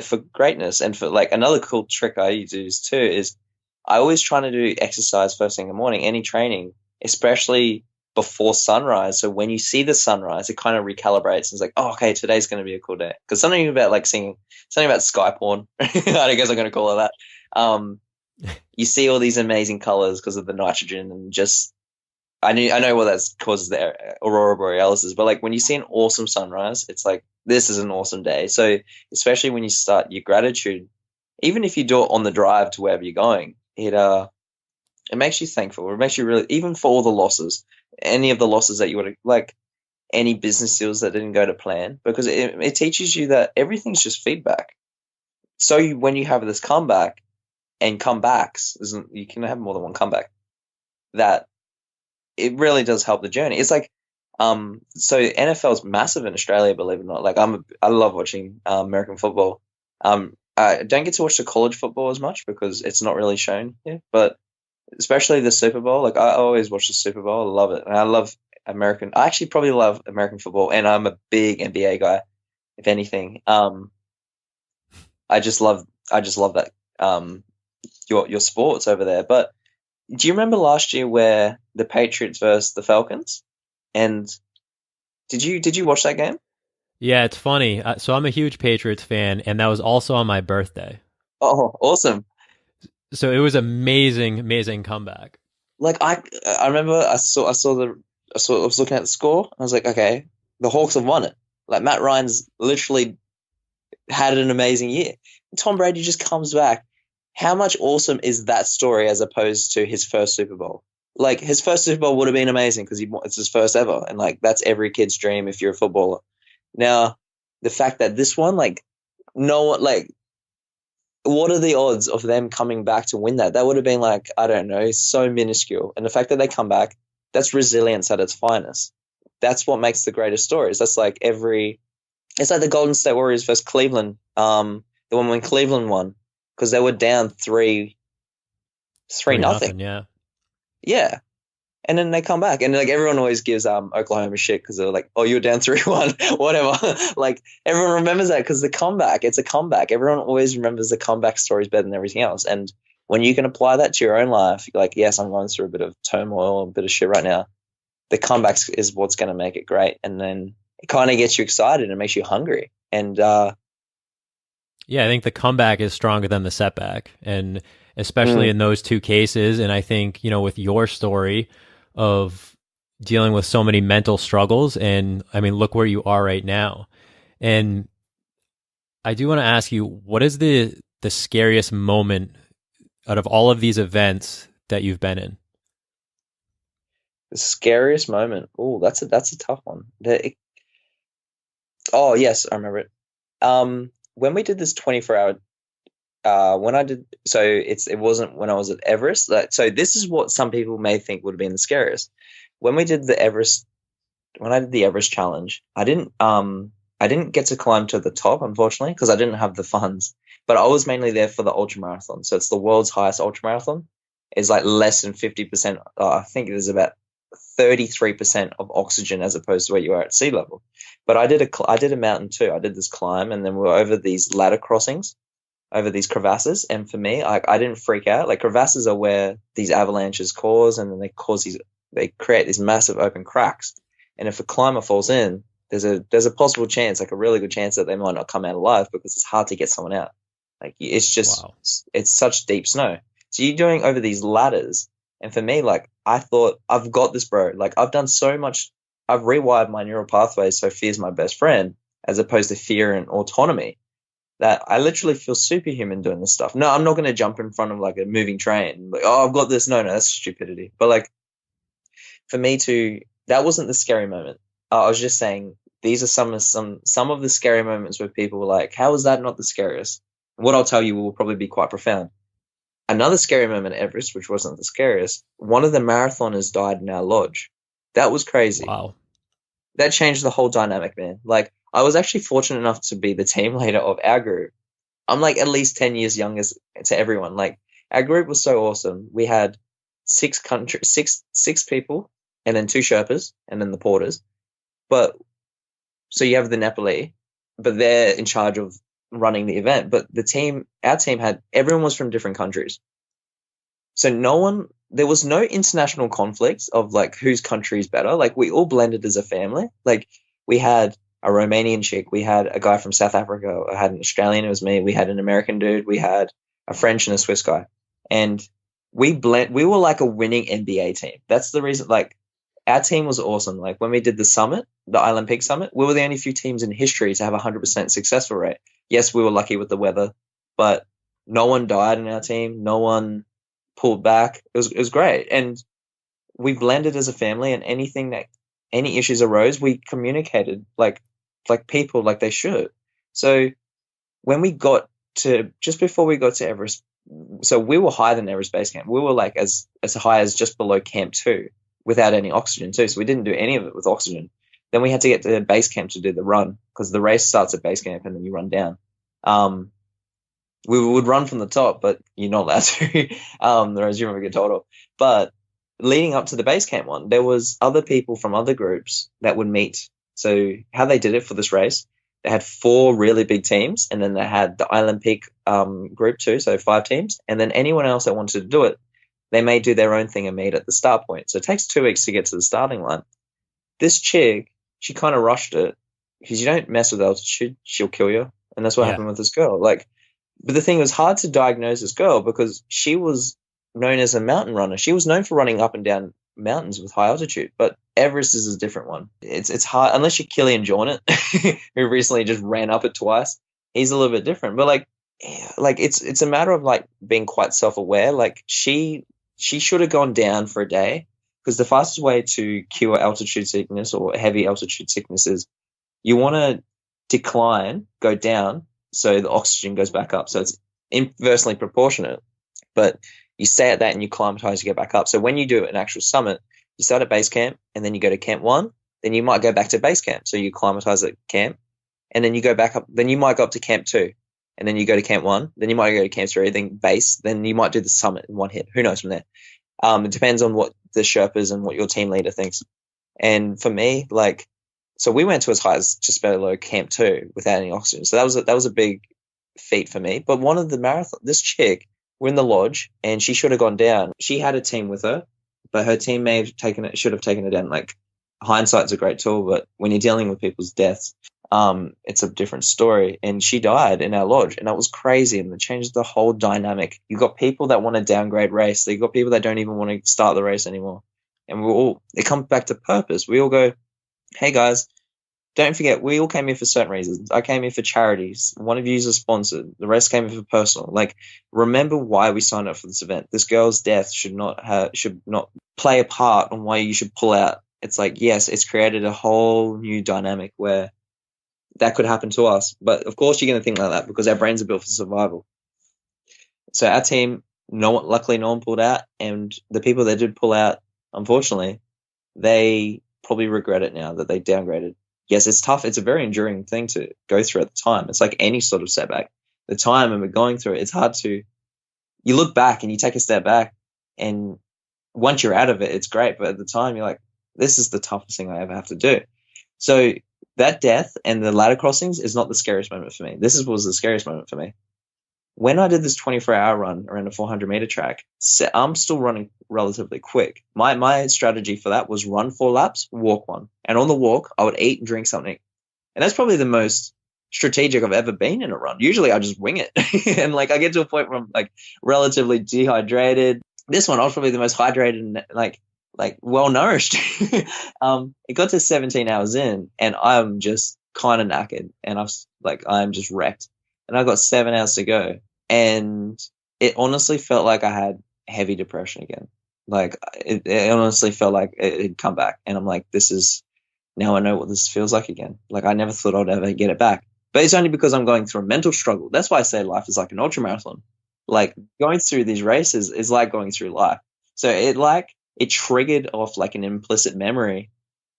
for greatness. And for like another cool trick I use too is I always try to do exercise first thing in the morning, any training, especially before sunrise. So when you see the sunrise, it kind of recalibrates. It's like, oh, okay, today's going to be a cool day. Because something about like seeing something about sky porn, I guess I'm going to call it that. You see all these amazing colors because of the nitrogen and just, I know what that causes the aurora borealis is, but like when you see an awesome sunrise, it's like, this is an awesome day. So especially when you start your gratitude, even if you do it on the drive to wherever you're going, it makes you thankful. It makes you really, even for all the losses, any of the losses that you would have, like any business deals that didn't go to plan, because it teaches you that everything's just feedback. So when you have this comeback and comebacks, you can have more than one comeback, that it really does help the journey. It's like, so NFL is massive in Australia, believe it or not. Like I love watching American football. I don't get to watch the college football as much because it's not really shown here, but especially the Super Bowl. Like I always watch the Super Bowl. I love it. And I actually probably love American football, and I'm a big NBA guy. if anything. I just love that your sports over there. But do you remember last year where the Patriots versus the Falcons? And did you watch that game? Yeah, it's funny. So I'm a huge Patriots fan, and that was also on my birthday. Oh, awesome. So it was amazing, amazing comeback. Like I remember I was looking at the score. I was like, okay, the Hawks have won it. Like Matt Ryan's literally had an amazing year. Tom Brady just comes back. How much awesome is that story as opposed to his first Super Bowl? Like his first Super Bowl would have been amazing because it's his first ever, and like that's every kid's dream if you're a footballer. Now, the fact that this one, like, no one, like, what are the odds of them coming back to win that? That would have been like, I don't know, so minuscule. And the fact that they come back, that's resilience at its finest. That's what makes the greatest stories. It's like the Golden State Warriors versus Cleveland, the one when Cleveland won because they were down three Three nothing. nothing. Yeah. Yeah, and then they come back, and like everyone always gives Oklahoma shit because they're like, "Oh, you're down 3-1, whatever." Like everyone remembers that because the comeback, it's a comeback. Everyone always remembers the comeback stories better than everything else. And when you can apply that to your own life, you're like, yes, I'm going through a bit of turmoil, a bit of shit right now. The comeback is what's going to make it great, and then it kind of gets you excited and makes you hungry. And Yeah, I think the comeback is stronger than the setback, and especially mm, in those two cases. And I think, with your story of dealing with so many mental struggles, and I mean, look where you are right now. And I do want to ask you, what is the scariest moment out of all of these events that you've been in? the scariest moment. Oh, that's a tough one. Oh yes, I remember it. When we did this 24-hour when I did, so it wasn't when I was at Everest. So this is what some people may think would have been the scariest. When we did the Everest, when I did the Everest challenge, I didn't get to climb to the top, unfortunately, because I didn't have the funds. But I was mainly there for the ultramarathon. So it's the world's highest ultramarathon. It's like less than 50%. I think there's about 33% of oxygen as opposed to where you are at sea level. But I did a mountain too. I did this climb, and then we were over these ladder crossings over these crevasses. And for me, I didn't freak out. Like crevasses are where these avalanches cause, and then they create these massive open cracks. And if a climber falls in, there's a possible chance, like a really good chance that they might not come out alive because it's hard to get someone out. Like Wow. it's such deep snow. So you're doing over these ladders. And for me, like I thought, I've got this, bro. Like I've done so much. I've rewired my neural pathways so fear's my best friend as opposed to fear and autonomy that I literally feel superhuman doing this stuff. No, I'm not going to jump in front of like a moving train. Like, oh, I've got this. No, that's stupidity. But like for me to, that wasn't the scary moment. I was just saying these are some of the scary moments where people were like, "How is that not the scariest?" What I'll tell you will probably be quite profound. Another scary moment at Everest, which wasn't the scariest, one of the marathoners died in our lodge. That was crazy. Wow. That changed the whole dynamic, man. Like I was actually fortunate enough to be the team leader of our group. I'm like at least 10 years younger to everyone. Like our group was so awesome. We had six people and then two Sherpas and then the porters. But so you have the Nepali, but they're in charge of running the event. But our team had everyone was from different countries. So there was no international conflict of like whose country is better. Like we all blended as a family. Like we had a Romanian chick, we had a guy from South Africa, I had an Australian, it was me, we had an American dude, we had a French and a Swiss guy. And we were like a winning NBA team. That's the reason, like our team was awesome. Like when we did the summit, the Island Peak Summit, we were the only few teams in history to have a 100% successful rate. Yes, we were lucky with the weather, but no one died in our team. No one pulled back. It was great. And we blended as a family, and any issues arose, we communicated like people, like they should. So when we got to just before we got to Everest, so we were higher than Everest base camp. We were like as high as just below camp 2 without any oxygen too. So we didn't do any of it with oxygen. Then we had to get to base camp to do the run because the race starts at base camp and then you run down. We would run from the top, but you're not allowed to. Whereas you remember get told off. But leading up to the base camp one, there was other people from other groups that would meet. So how they did it for this race, they had 4 really big teams, and then they had the Island Peak group too, so 5 teams, and then anyone else that wanted to do it, they may do their own thing and meet at the start point. So it takes 2 weeks to get to the starting line. This chick, she kind of rushed it because you don't mess with altitude, she'll kill you, and that's what happened with this girl. Like, but the thing was hard to diagnose this girl because she was known as a mountain runner. She was known for running up and down mountains with high altitude, but Everest is a different one. It's hard unless you're Killian Jornet, who recently just ran up it twice. He's a little bit different, but like it's a matter of like being quite self-aware. Like she should have gone down for a day, because the fastest way to cure altitude sickness or heavy altitude sickness is you want to decline, go down, so the oxygen goes back up. So it's inversely proportionate, but you stay at that and you climatize, you get back up. So when you do an actual summit, you start at base camp and then you go to camp 1, then you might go back to base camp. So you climatize at camp and then you go back up, then you might go up to camp 2 and then you go to camp 1, then you might go to camp 3, then base, then you might do the summit in one hit. Who knows from there? It depends on what the Sherpas and what your team leader thinks. And for me, like, so we went to as high as just below camp 2 without any oxygen. So that was a big feat for me. But one of the marathon, this chick, we're in the lodge and she should have gone down. She had a team with her, but her team should have taken it down. Like, hindsight's a great tool, but when you're dealing with people's deaths, it's a different story. And she died in our lodge, and that was crazy. And it changed the whole dynamic. You got people that want to downgrade race. You got people that don't even want to start the race anymore. And it comes back to purpose. We all go, hey guys, don't forget, we all came here for certain reasons. I came here for charities. One of you is a sponsor. The rest came here for personal. Like, remember why we signed up for this event. This girl's death should not play a part on why you should pull out. It's like, yes, it's created a whole new dynamic where that could happen to us. But of course you're going to think like that because our brains are built for survival. So our team, luckily no one pulled out. And the people that did pull out, unfortunately, they probably regret it now that they downgraded. Yes, it's tough. It's a very enduring thing to go through at the time. It's like any sort of setback. The time when we're going through it, it's hard to, you look back and you take a step back, and once you're out of it, it's great. But at the time you're like, this is the toughest thing I ever have to do. So that death and the ladder crossings is not the scariest moment for me. Was the scariest moment for me. When I did this 24-hour run around a 400-meter track, I'm still running relatively quick. My strategy for that was run 4 laps, walk 1. And on the walk, I would eat and drink something. And that's probably the most strategic I've ever been in a run. Usually I just wing it. And like I get to a point where I'm like relatively dehydrated. This one, I was probably the most hydrated and like well-nourished. It got to 17 hours in and I'm just kind of knackered and I'm just wrecked. And I got 7 hours to go. And it honestly felt like I had heavy depression again. Like it honestly felt like it had come back. And I'm like, now I know what this feels like again. Like I never thought I'd ever get it back. But it's only because I'm going through a mental struggle. That's why I say life is like an ultramarathon. Like going through these races is like going through life. So it triggered off like an implicit memory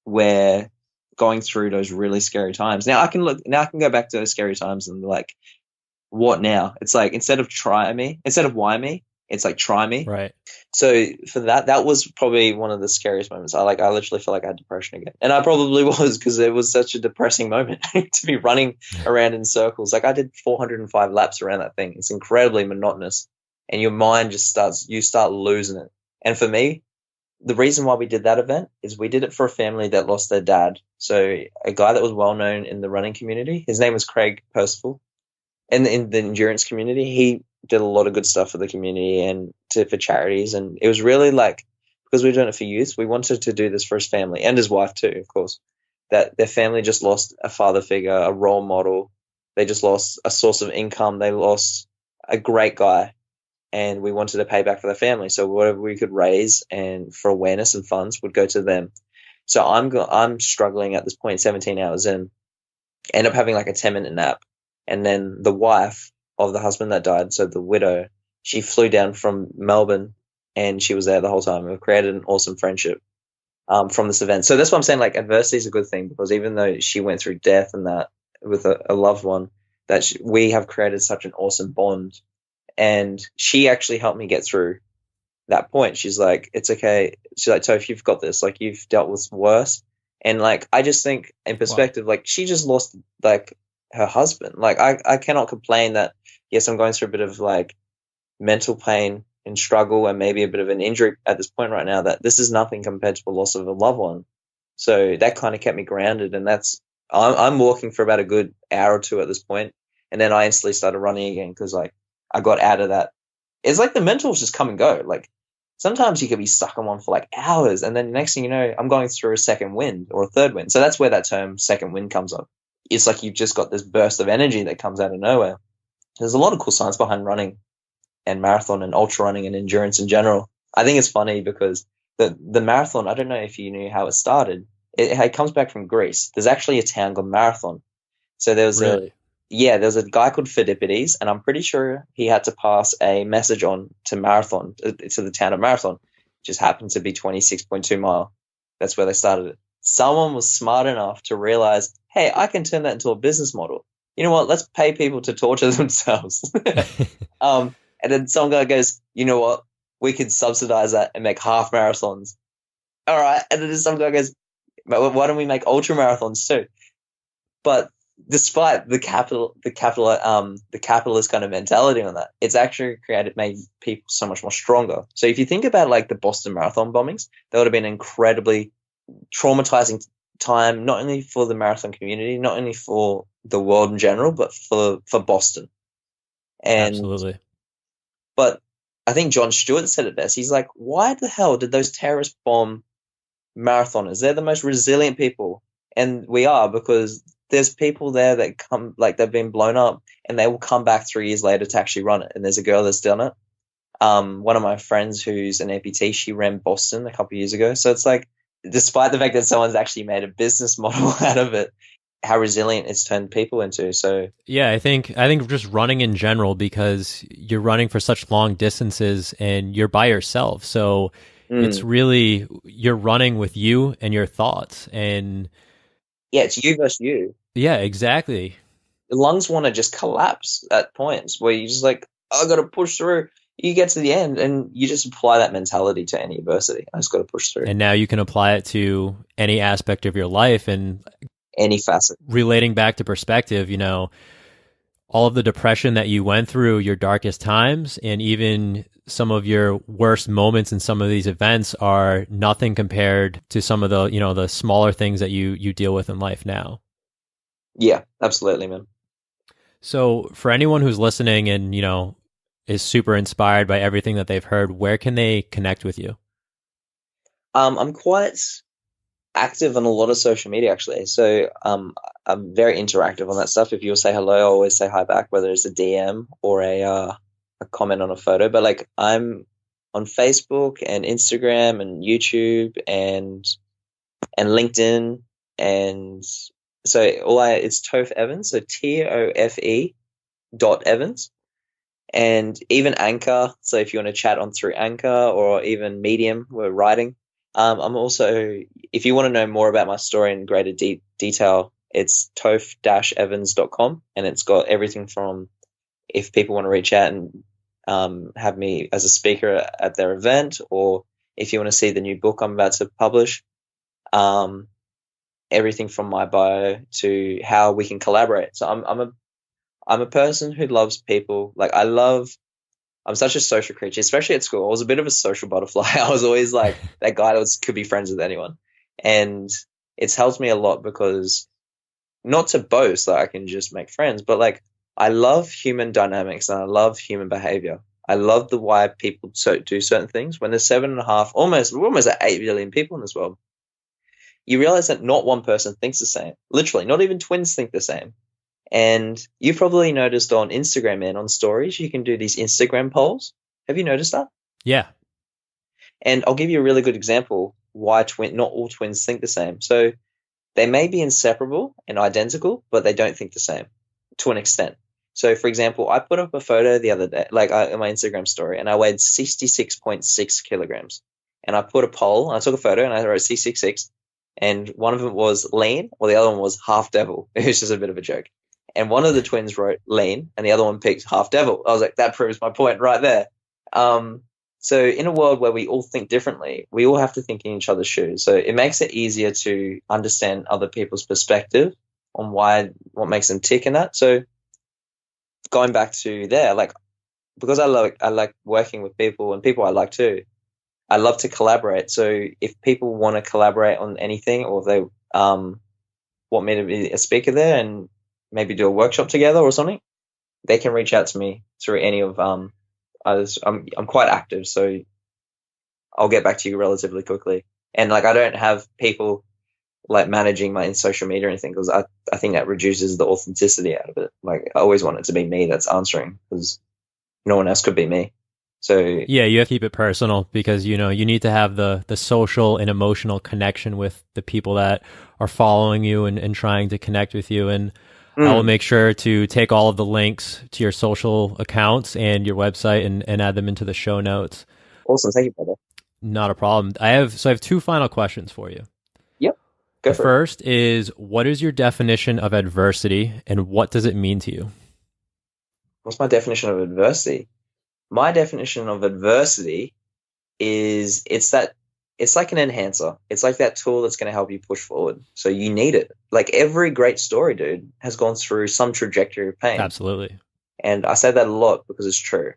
where going through those really scary times. Now I can go back to those scary times and be like, what now? It's like, instead of why me, it's like try me. Right. So for that was probably one of the scariest moments. I literally felt like I had depression again. And I probably was, because it was such a depressing moment to be running around in circles. Like I did 405 laps around that thing. It's incredibly monotonous and your mind you start losing it. And for me, the reason why we did that event is we did it for a family that lost their dad. So a guy that was well known in the running community, his name was Craig Percival. And in the endurance community, he did a lot of good stuff for the community and for charities. And it was really like, because we were doing it for youth, we wanted to do this for his family and his wife too, of course, that their family just lost a father figure, a role model. They just lost a source of income. They lost a great guy. And we wanted to pay back for the family. So whatever we could raise and for awareness and funds would go to them. So I'm struggling at this point, 17 hours in, end up having like a 10-minute nap. And then the wife of the husband that died, so the widow, she flew down from Melbourne and she was there the whole time. We've created an awesome friendship from this event. So that's what I'm saying, like adversity is a good thing, because even though she went through death and that with a loved one, we have created such an awesome bond. And she actually helped me get through that point. She's like, it's okay. She's like, Tofe, you've got this. Like, you've dealt with worse. And like, I just think in perspective, wow, like she just lost like her husband. Like I cannot complain that yes, I'm going through a bit of like mental pain and struggle and maybe a bit of an injury at this point right now, that this is nothing compared to the loss of a loved one. So that kind of kept me grounded, and I'm walking for about a good hour or two at this point, and then I instantly started running again because like I got out of that. It's like the mentals just come and go. Like sometimes you could be stuck on one for like hours, and then the next thing you know, I'm going through a second wind or a third wind. So that's where that term second wind comes up. It's like you've just got this burst of energy that comes out of nowhere. There's a lot of cool science behind running and marathon and ultra running and endurance in general. I think it's funny because the marathon, I don't know if you knew how it started. It comes back from Greece. There's actually a town called Marathon. So there was there was a guy called Pheidippides, and I'm pretty sure he had to pass a message on to Marathon, to the town of Marathon. It just happened to be 26.2 mile. That's where they started it. Someone was smart enough to realize, hey, I can turn that into a business model. You know what? Let's pay people to torture themselves. And then some guy goes, you know what? We could subsidize that and make half marathons. All right. And then some guy goes, why don't we make ultra marathons too? But despite the capitalist kind of mentality on that, it's actually made people so much more stronger. So if you think about like the Boston Marathon bombings, that would have been an incredibly traumatizing time, not only for the marathon community, not only for the world in general, but for Boston. And absolutely. But I think Jon Stewart said it best. He's like, why the hell did those terrorists bomb marathoners? They're the most resilient people. And we are, because there's people there that come, like they've been blown up and they will come back 3 years later to actually run it. And there's a girl that's done it. One of my friends who's an amputee, she ran Boston a couple of years ago. So it's like, despite the fact that someone's actually made a business model out of it, how resilient it's turned people into. So yeah, I think just running in general, because you're running for such long distances and you're by yourself. So it's really, you're running with you and your thoughts. And yeah, it's you versus you. Yeah, exactly. The lungs want to just collapse at points where you're just like, I got to push through. You get to the end and you just apply that mentality to any adversity. I just got to push through. And now you can apply it to any aspect of your life and any facet. Relating back to perspective, you know, all of the depression that you went through, your darkest times, and even some of your worst moments in some of these events are nothing compared to some of the, you know, the smaller things that you deal with in life now. Yeah, absolutely, man. So for anyone who's listening and, you know, is super inspired by everything that they've heard, where can they connect with you? I'm quite active on a lot of social media, actually. So I'm very interactive on that stuff. If you'll say hello, I always say hi back, whether it's a DM or a comment on a photo. But like, I'm on Facebook and Instagram and YouTube and LinkedIn, and so it's Tofe Evans, so TOFE .Evans. And even Anchor. So if you want to chat on through Anchor or even Medium, we're writing. I'm also, if you want to know more about my story in greater detail, it's tofe-evans.com, and it's got everything from if people want to reach out and have me as a speaker at their event, or if you want to see the new book I'm about to publish, everything from my bio to how we can collaborate. So I'm a person who loves people. Like I'm such a social creature, especially at school. I was a bit of a social butterfly. I was always like that guy that could be friends with anyone. And it's helped me a lot because, not to boast that I can just make friends, but like I love human dynamics and I love human behavior. I love the why people do certain things. When there's 7.5, we're almost at 8 billion people in this world, you realize that not one person thinks the same. Literally, not even twins think the same. And you probably noticed on Instagram and on stories, you can do these Instagram polls. Have you noticed that? Yeah. And I'll give you a really good example why not all twins think the same. So they may be inseparable and identical, but they don't think the same to an extent. So, for example, I put up a photo the other day, in my Instagram story, and I weighed 66.6 kilograms. And I put a poll, and I took a photo, and I wrote 666, and one of them was lean, or the other one was half devil. It was just a bit of a joke. And one of the twins wrote lean, and the other one picked half devil. I was like, that proves my point right there. So in a world where we all think differently, we all have to think in each other's shoes. So it makes it easier to understand other people's perspective on what makes them tick and that. So going back to there, like, because I like working with people and people I like too. I love to collaborate. So if people want to collaborate on anything, or they want me to be a speaker there and maybe do a workshop together or something, they can reach out to me through any of others. I'm quite active, so I'll get back to you relatively quickly. And like, I don't have people like managing my social media or anything, because I think that reduces the authenticity out of it. Like, I always want it to be me that's answering, because no one else could be me. So Yeah, you have to keep it personal, because you need to have the social and emotional connection with the people that are following you and trying to connect with you. And I will make sure to take all of the links to your social accounts and your website and add them into the show notes. Awesome. Thank you, brother. Not a problem. I have two final questions for you. Yep. Go The for it. first is, what is your definition of adversity, and what does it mean to you? What's my definition of adversity? My definition of adversity is it's like an enhancer. It's like that tool that's going to help you push forward. So you need it. Like, every great story, dude, has gone through some trajectory of pain. Absolutely. And I say that a lot because it's true.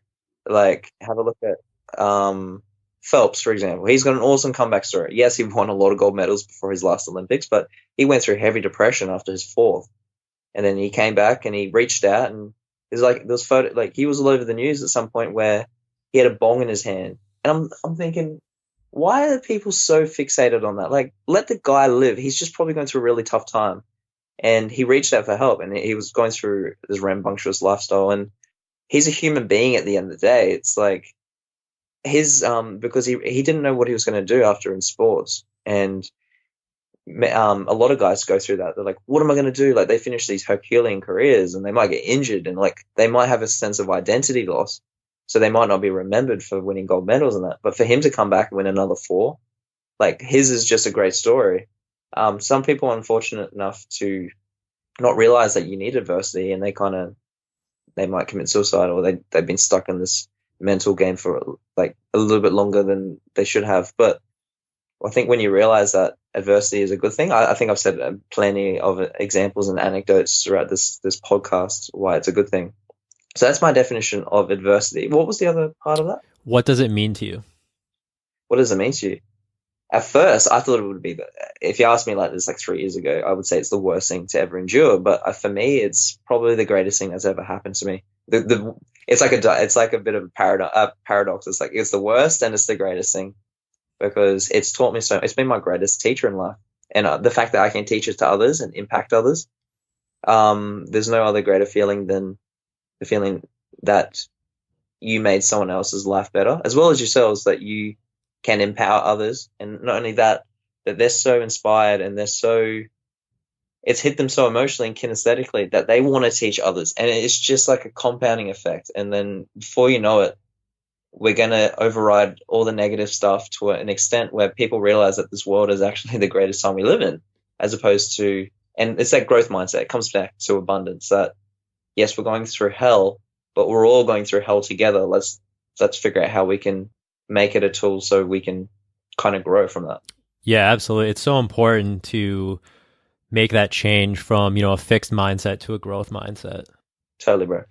Like, have a look at Phelps, for example. He's got an awesome comeback story. Yes, he won a lot of gold medals before his last Olympics, but he went through heavy depression after his fourth. And then he came back and he reached out, and there's like those photo, like, he was all over the news at some point where he had a bong in his hand. And I'm thinking, why are people so fixated on that? Like, let the guy live. He's just probably going through a really tough time. And he reached out for help, and he was going through this rambunctious lifestyle, and he's a human being at the end of the day. It's like his because he didn't know what he was going to do after in sports. And a lot of guys go through that. They're like, what am I going to do? Like, they finish these Herculean careers and they might get injured, and like, they might have a sense of identity loss. So they might not be remembered for winning gold medals and that. But for him to come back and win another 4, like, his is just a great story. Some people are unfortunate enough to not realize that you need adversity, and they might commit suicide, or they've been stuck in this mental game for like a little bit longer than they should have. But I think when you realize that adversity is a good thing, I think I've said plenty of examples and anecdotes throughout this podcast why it's a good thing. So that's my definition of adversity. What was the other part of that? What does it mean to you? What does it mean to you? At first, I thought it would be, if you asked me like this like 3 years ago, I would say it's the worst thing to ever endure. But for me, it's probably the greatest thing that's ever happened to me. It's like a bit of a paradox. It's like, it's the worst and it's the greatest thing, because it's taught me so. It's been my greatest teacher in life, and the fact that I can teach it to others and impact others. There's no other greater feeling than the feeling that you made someone else's life better, as well as yourselves, that you can empower others. And not only that they're so inspired, and it's hit them so emotionally and kinesthetically that they want to teach others. And it's just like a compounding effect. And then before you know it, we're going to override all the negative stuff to an extent where people realize that this world is actually the greatest time we live in, as opposed to, and it's that growth mindset. It comes back to abundance, that yes, we're going through hell, but we're all going through hell together. Let's figure out how we can make it a tool so we can kind of grow from that. Yeah, absolutely. It's so important to make that change from, a fixed mindset to a growth mindset. Totally, bro.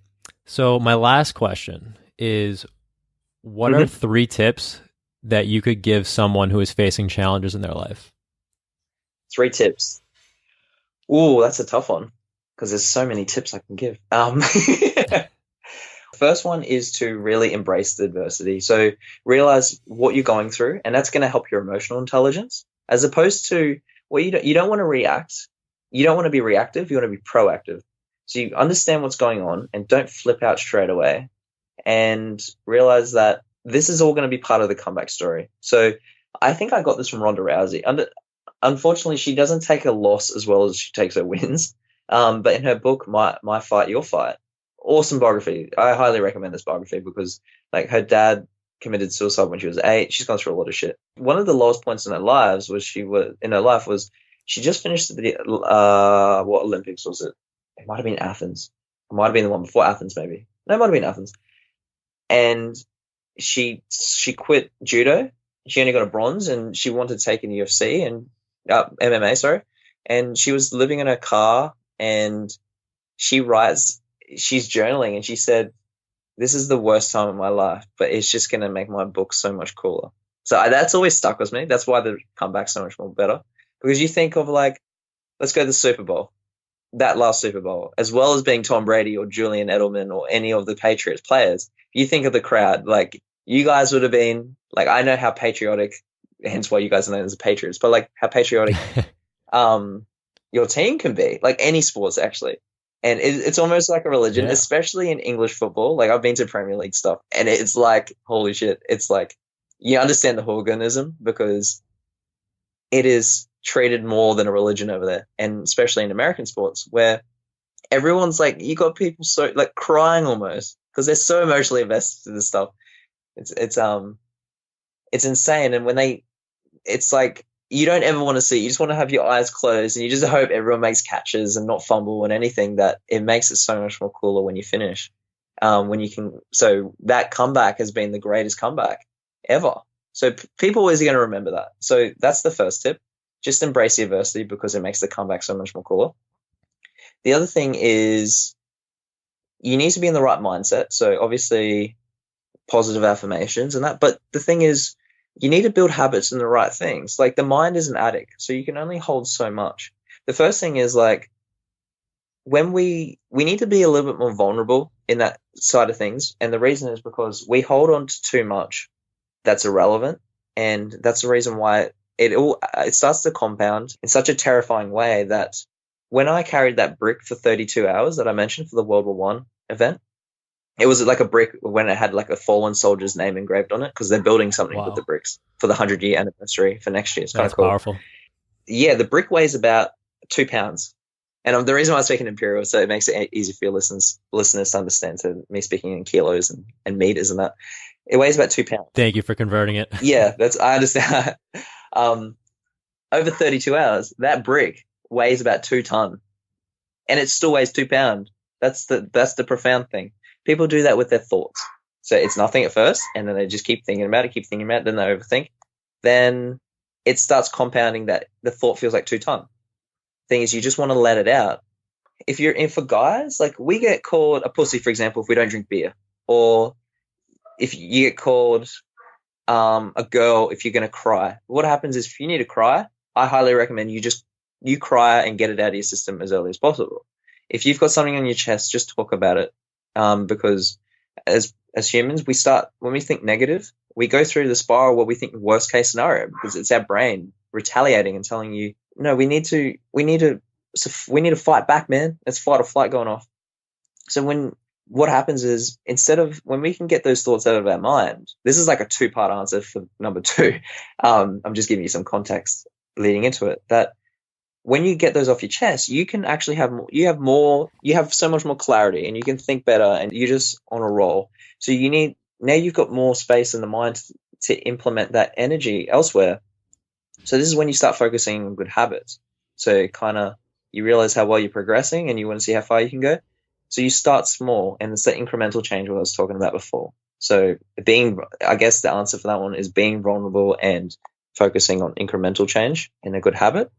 So my last question is, what are 3 tips that you could give someone who is facing challenges in their life? 3 tips. Ooh, that's a tough one, because there's so many tips I can give. First one is to really embrace the adversity. So realize what you're going through, and that's going to help your emotional intelligence, as opposed to, well, you don't want to react. You don't want to be reactive. You want to be proactive. So you understand what's going on and don't flip out straight away, and realize that this is all going to be part of the comeback story. So I think I got this from Ronda Rousey. Unfortunately, she doesn't take a loss as well as she takes her wins. But in her book, My Fight, Your Fight, awesome biography. I highly recommend this biography, because like, her dad committed suicide when she was 8. She's gone through a lot of shit. One of the lowest points in her life was she just finished what Olympics was it? It might have been Athens. It might have been the one before Athens, maybe. No, it might have been Athens. And she quit judo. She only got a bronze, and she wanted to take in UFC and MMA, sorry. And she was living in her car and she's journaling, and she said, "This is the worst time of my life, but it's just going to make my book so much cooler." So that's always stuck with me. That's why the comeback's so much more better, because you think of like, let's go to the Super Bowl, that last Super Bowl, as well as being Tom Brady or Julian Edelman or any of the Patriots players. You think of the crowd, like you guys would have been like, I know how patriotic, hence why you guys are known as the Patriots, but like how patriotic your team can be, like any sports actually. And it's almost like a religion, Yeah. especially in English football. Like I've been to Premier League stuff, and it's like, holy shit. It's like you understand the hooliganism because it is treated more than a religion over there, and especially in American sports where everyone's like, you got people so like crying almost because they're so emotionally invested in this stuff. It's insane. And it's like you don't ever want to see. You just want to have your eyes closed, and you just hope everyone makes catches and not fumble and anything. That it makes it so much more cooler when you finish. When you can. So that comeback has been the greatest comeback ever. So people always going to remember that. So that's the first tip. Just embrace the adversity because it makes the comeback so much more cooler. The other thing is you need to be in the right mindset. So obviously positive affirmations and that. But the thing is, you need to build habits in the right things. Like the mind is an attic, so you can only hold so much. The first thing is like when we need to be a little bit more vulnerable in that side of things. And the reason is because we hold on to too much that's irrelevant. And that's the reason why it starts to compound in such a terrifying way that when I carried that brick for 32 hours that I mentioned for the World War One event, it was like a brick when it had like a fallen soldier's name engraved on it because they're building something with the bricks for the 100-year anniversary for next year. It's kind of cool. Powerful. Yeah, the brick weighs about 2 pounds. And the reason why I'm speaking imperial, so it makes it easy for your listeners to understand. So me speaking in kilos and meters and that, it weighs about 2 pounds. Thank you for converting it. Yeah, I understand. Over 32 hours, that brick weighs about 2 tons, and it still weighs 2 pounds. That's the profound thing. People do that with their thoughts. So it's nothing at first, and then they just keep thinking about it, then they overthink. Then it starts compounding that the thought feels like 2 tons. Thing is, you just want to let it out. If you're in for guys, like we get called a pussy, for example, if we don't drink beer, or if you get called a girl if you're going to cry. What happens is if you need to cry, I highly recommend you cry and get it out of your system as early as possible. If you've got something on your chest, just talk about it. Because as humans, when we think negative, we go through the spiral where we think worst case scenario because it's our brain retaliating and telling you, no, we need to fight back, man. It's fight or flight going off. So what happens is when we can get those thoughts out of our mind, this is like a 2-part answer for number 2. I'm just giving you some context leading into it, that when you get those off your chest, you can actually you have so much more clarity and you can think better and you're just on a roll. So now you've got more space in the mind to implement that energy elsewhere. So this is when you start focusing on good habits. So you realize how well you're progressing and you want to see how far you can go. So you start small, and it's the incremental change what I was talking about before. So I guess the answer for that one is being vulnerable and focusing on incremental change in a good habit.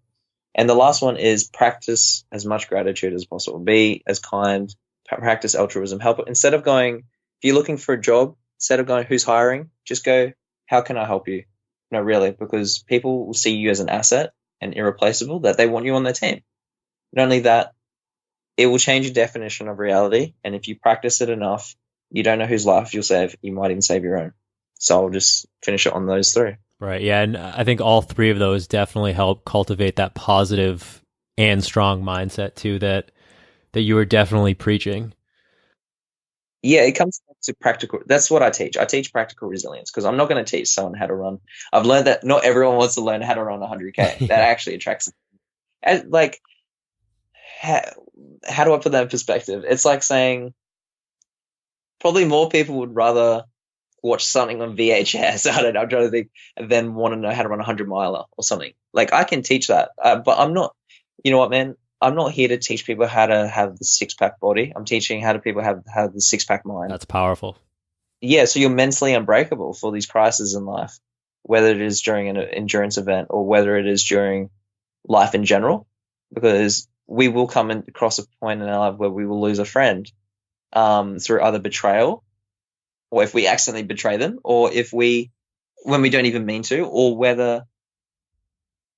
And the last one is practice as much gratitude as possible. Be as kind, practice altruism. Instead of going, if you're looking for a job, instead of going, who's hiring, just go, how can I help you? No, really, because people will see you as an asset and irreplaceable, that they want you on their team. Not only that, it will change your definition of reality. And if you practice it enough, you don't know whose life you'll save. You might even save your own. So I'll just finish it on those 3. Right. Yeah. And I think all 3 of those definitely help cultivate that positive and strong mindset too, that you were definitely preaching. Yeah, it comes back to practical. That's what I teach. I teach practical resilience because I'm not going to teach someone how to run. I've learned that not everyone wants to learn how to run 100K. That actually attracts them. And like, how do I put that in perspective? It's like saying probably more people would rather watch something on VHS. I don't know. I'm trying to think, than want to know how to run a 100-miler or something. Like I can teach that, but I'm not. You know what, man? I'm not here to teach people how to have the 6-pack body. I'm teaching how do people have the 6-pack mind. That's powerful. Yeah, so you're mentally unbreakable for these crises in life, whether it is during an endurance event or whether it is during life in general, because we will come across a point in our life where we will lose a friend through either betrayal, or if we accidentally betray them, or when we don't even mean to, or whether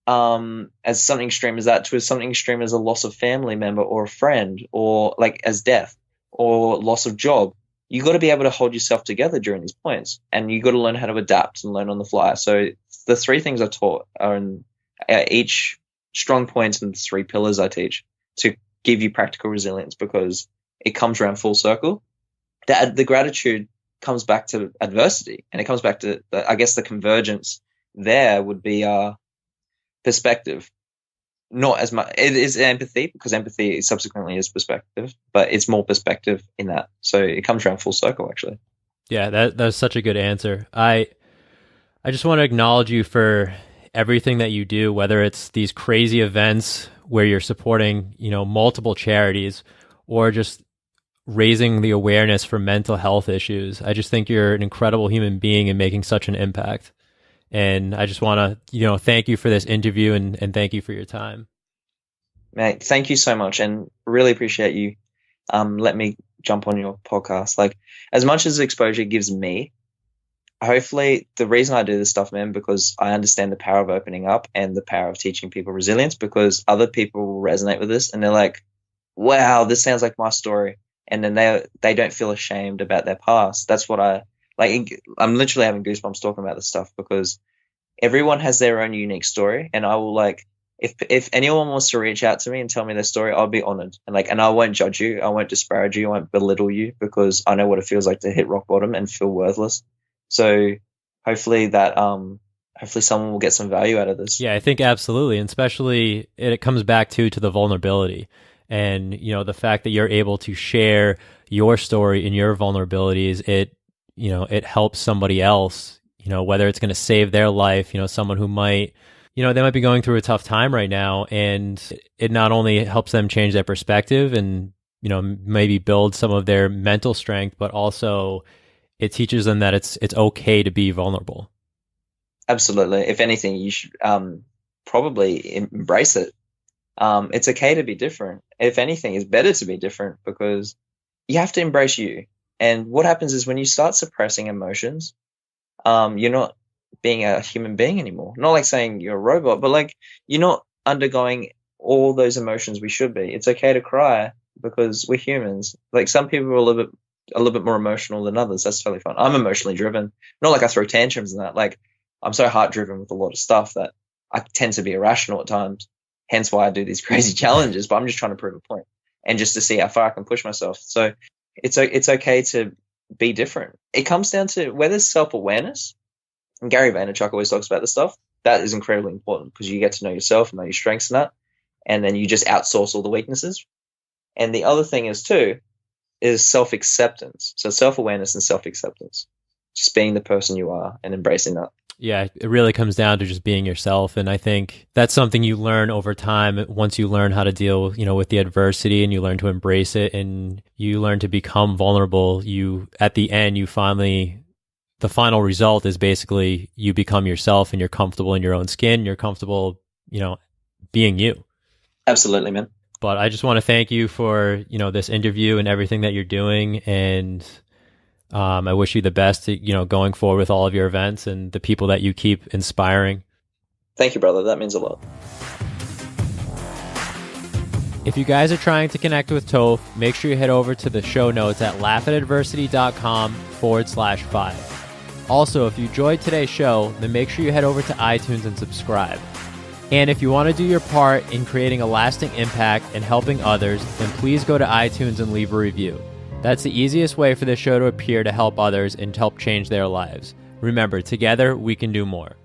as something extreme as that to something extreme as a loss of family member or a friend, or like as death or loss of job. You got to be able to hold yourself together during these points, and you got to learn how to adapt and learn on the fly. So the three things I taught are in each strong points and the three pillars I teach to give you practical resilience, because it comes around full circle. The gratitude comes back to adversity, and it comes back to, I guess, the convergence there would be perspective. Not as much, it is empathy, because empathy subsequently is perspective, but it's more perspective in that. So it comes around full circle, actually. Yeah, that's such a good answer. I just want to acknowledge you for everything that you do, whether it's these crazy events where you're supporting, multiple charities, or just raising the awareness for mental health issues. I just think you're an incredible human being and making such an impact. And I just want to, thank you for this interview and thank you for your time. Mate, thank you so much, and really appreciate you let me jump on your podcast. Like, as much as exposure gives me, hopefully the reason I do this stuff, man, because I understand the power of opening up and the power of teaching people resilience, because other people will resonate with this and they're like, wow, this sounds like my story. And then they don't feel ashamed about their past. That's what I'm literally having goosebumps talking about this stuff, because everyone has their own unique story. And I will, if anyone wants to reach out to me and tell me their story, I'll be honored. And I won't judge you. I won't disparage you. I won't belittle you, because I know what it feels like to hit rock bottom and feel worthless. So hopefully someone will get some value out of this. Yeah, I think absolutely. And especially it comes back to the vulnerability. And, the fact that you're able to share your story and your vulnerabilities, it helps somebody else, whether it's going to save their life, someone who might, they might be going through a tough time right now. And it not only helps them change their perspective and, maybe build some of their mental strength, but also it teaches them that it's okay to be vulnerable. Absolutely. If anything, you should probably embrace it. It's okay to be different. If anything, it's better to be different, because you have to embrace you. And what happens is when you start suppressing emotions, you're not being a human being anymore. Not like saying you're a robot, but you're not undergoing all those emotions we should be. It's okay to cry, because we're humans. Some people are a little bit more emotional than others. That's totally fine. I'm emotionally driven. Not like I throw tantrums and that. I'm so heart driven with a lot of stuff that I tend to be irrational at times. Hence why I do these crazy challenges, but I'm just trying to prove a point and just to see how far I can push myself. So it's okay to be different. It comes down to where there's self-awareness, and Gary Vaynerchuk always talks about this stuff. That is incredibly important, because you get to know yourself and know your strengths in that, and then you just outsource all the weaknesses. And the other thing is self-acceptance. So self-awareness and self-acceptance, just being the person you are and embracing that. Yeah, it really comes down to just being yourself. And I think that's something you learn over time. Once you learn how to deal, with the adversity, and you learn to embrace it, and you learn to become vulnerable, at the end, the final result is basically you become yourself, and you're comfortable in your own skin. You're comfortable, being you. Absolutely, man. But I just want to thank you for, this interview and everything that you're doing. And I wish you the best, going forward with all of your events and the people that you keep inspiring. Thank you, brother. That means a lot. If you guys are trying to connect with Tofe, make sure you head over to the show notes at laughatadversity.com/5. Also, if you enjoyed today's show, then make sure you head over to iTunes and subscribe. And if you want to do your part in creating a lasting impact and helping others, then please go to iTunes and leave a review. That's the easiest way for this show to appear to help others and help change their lives. Remember, together we can do more.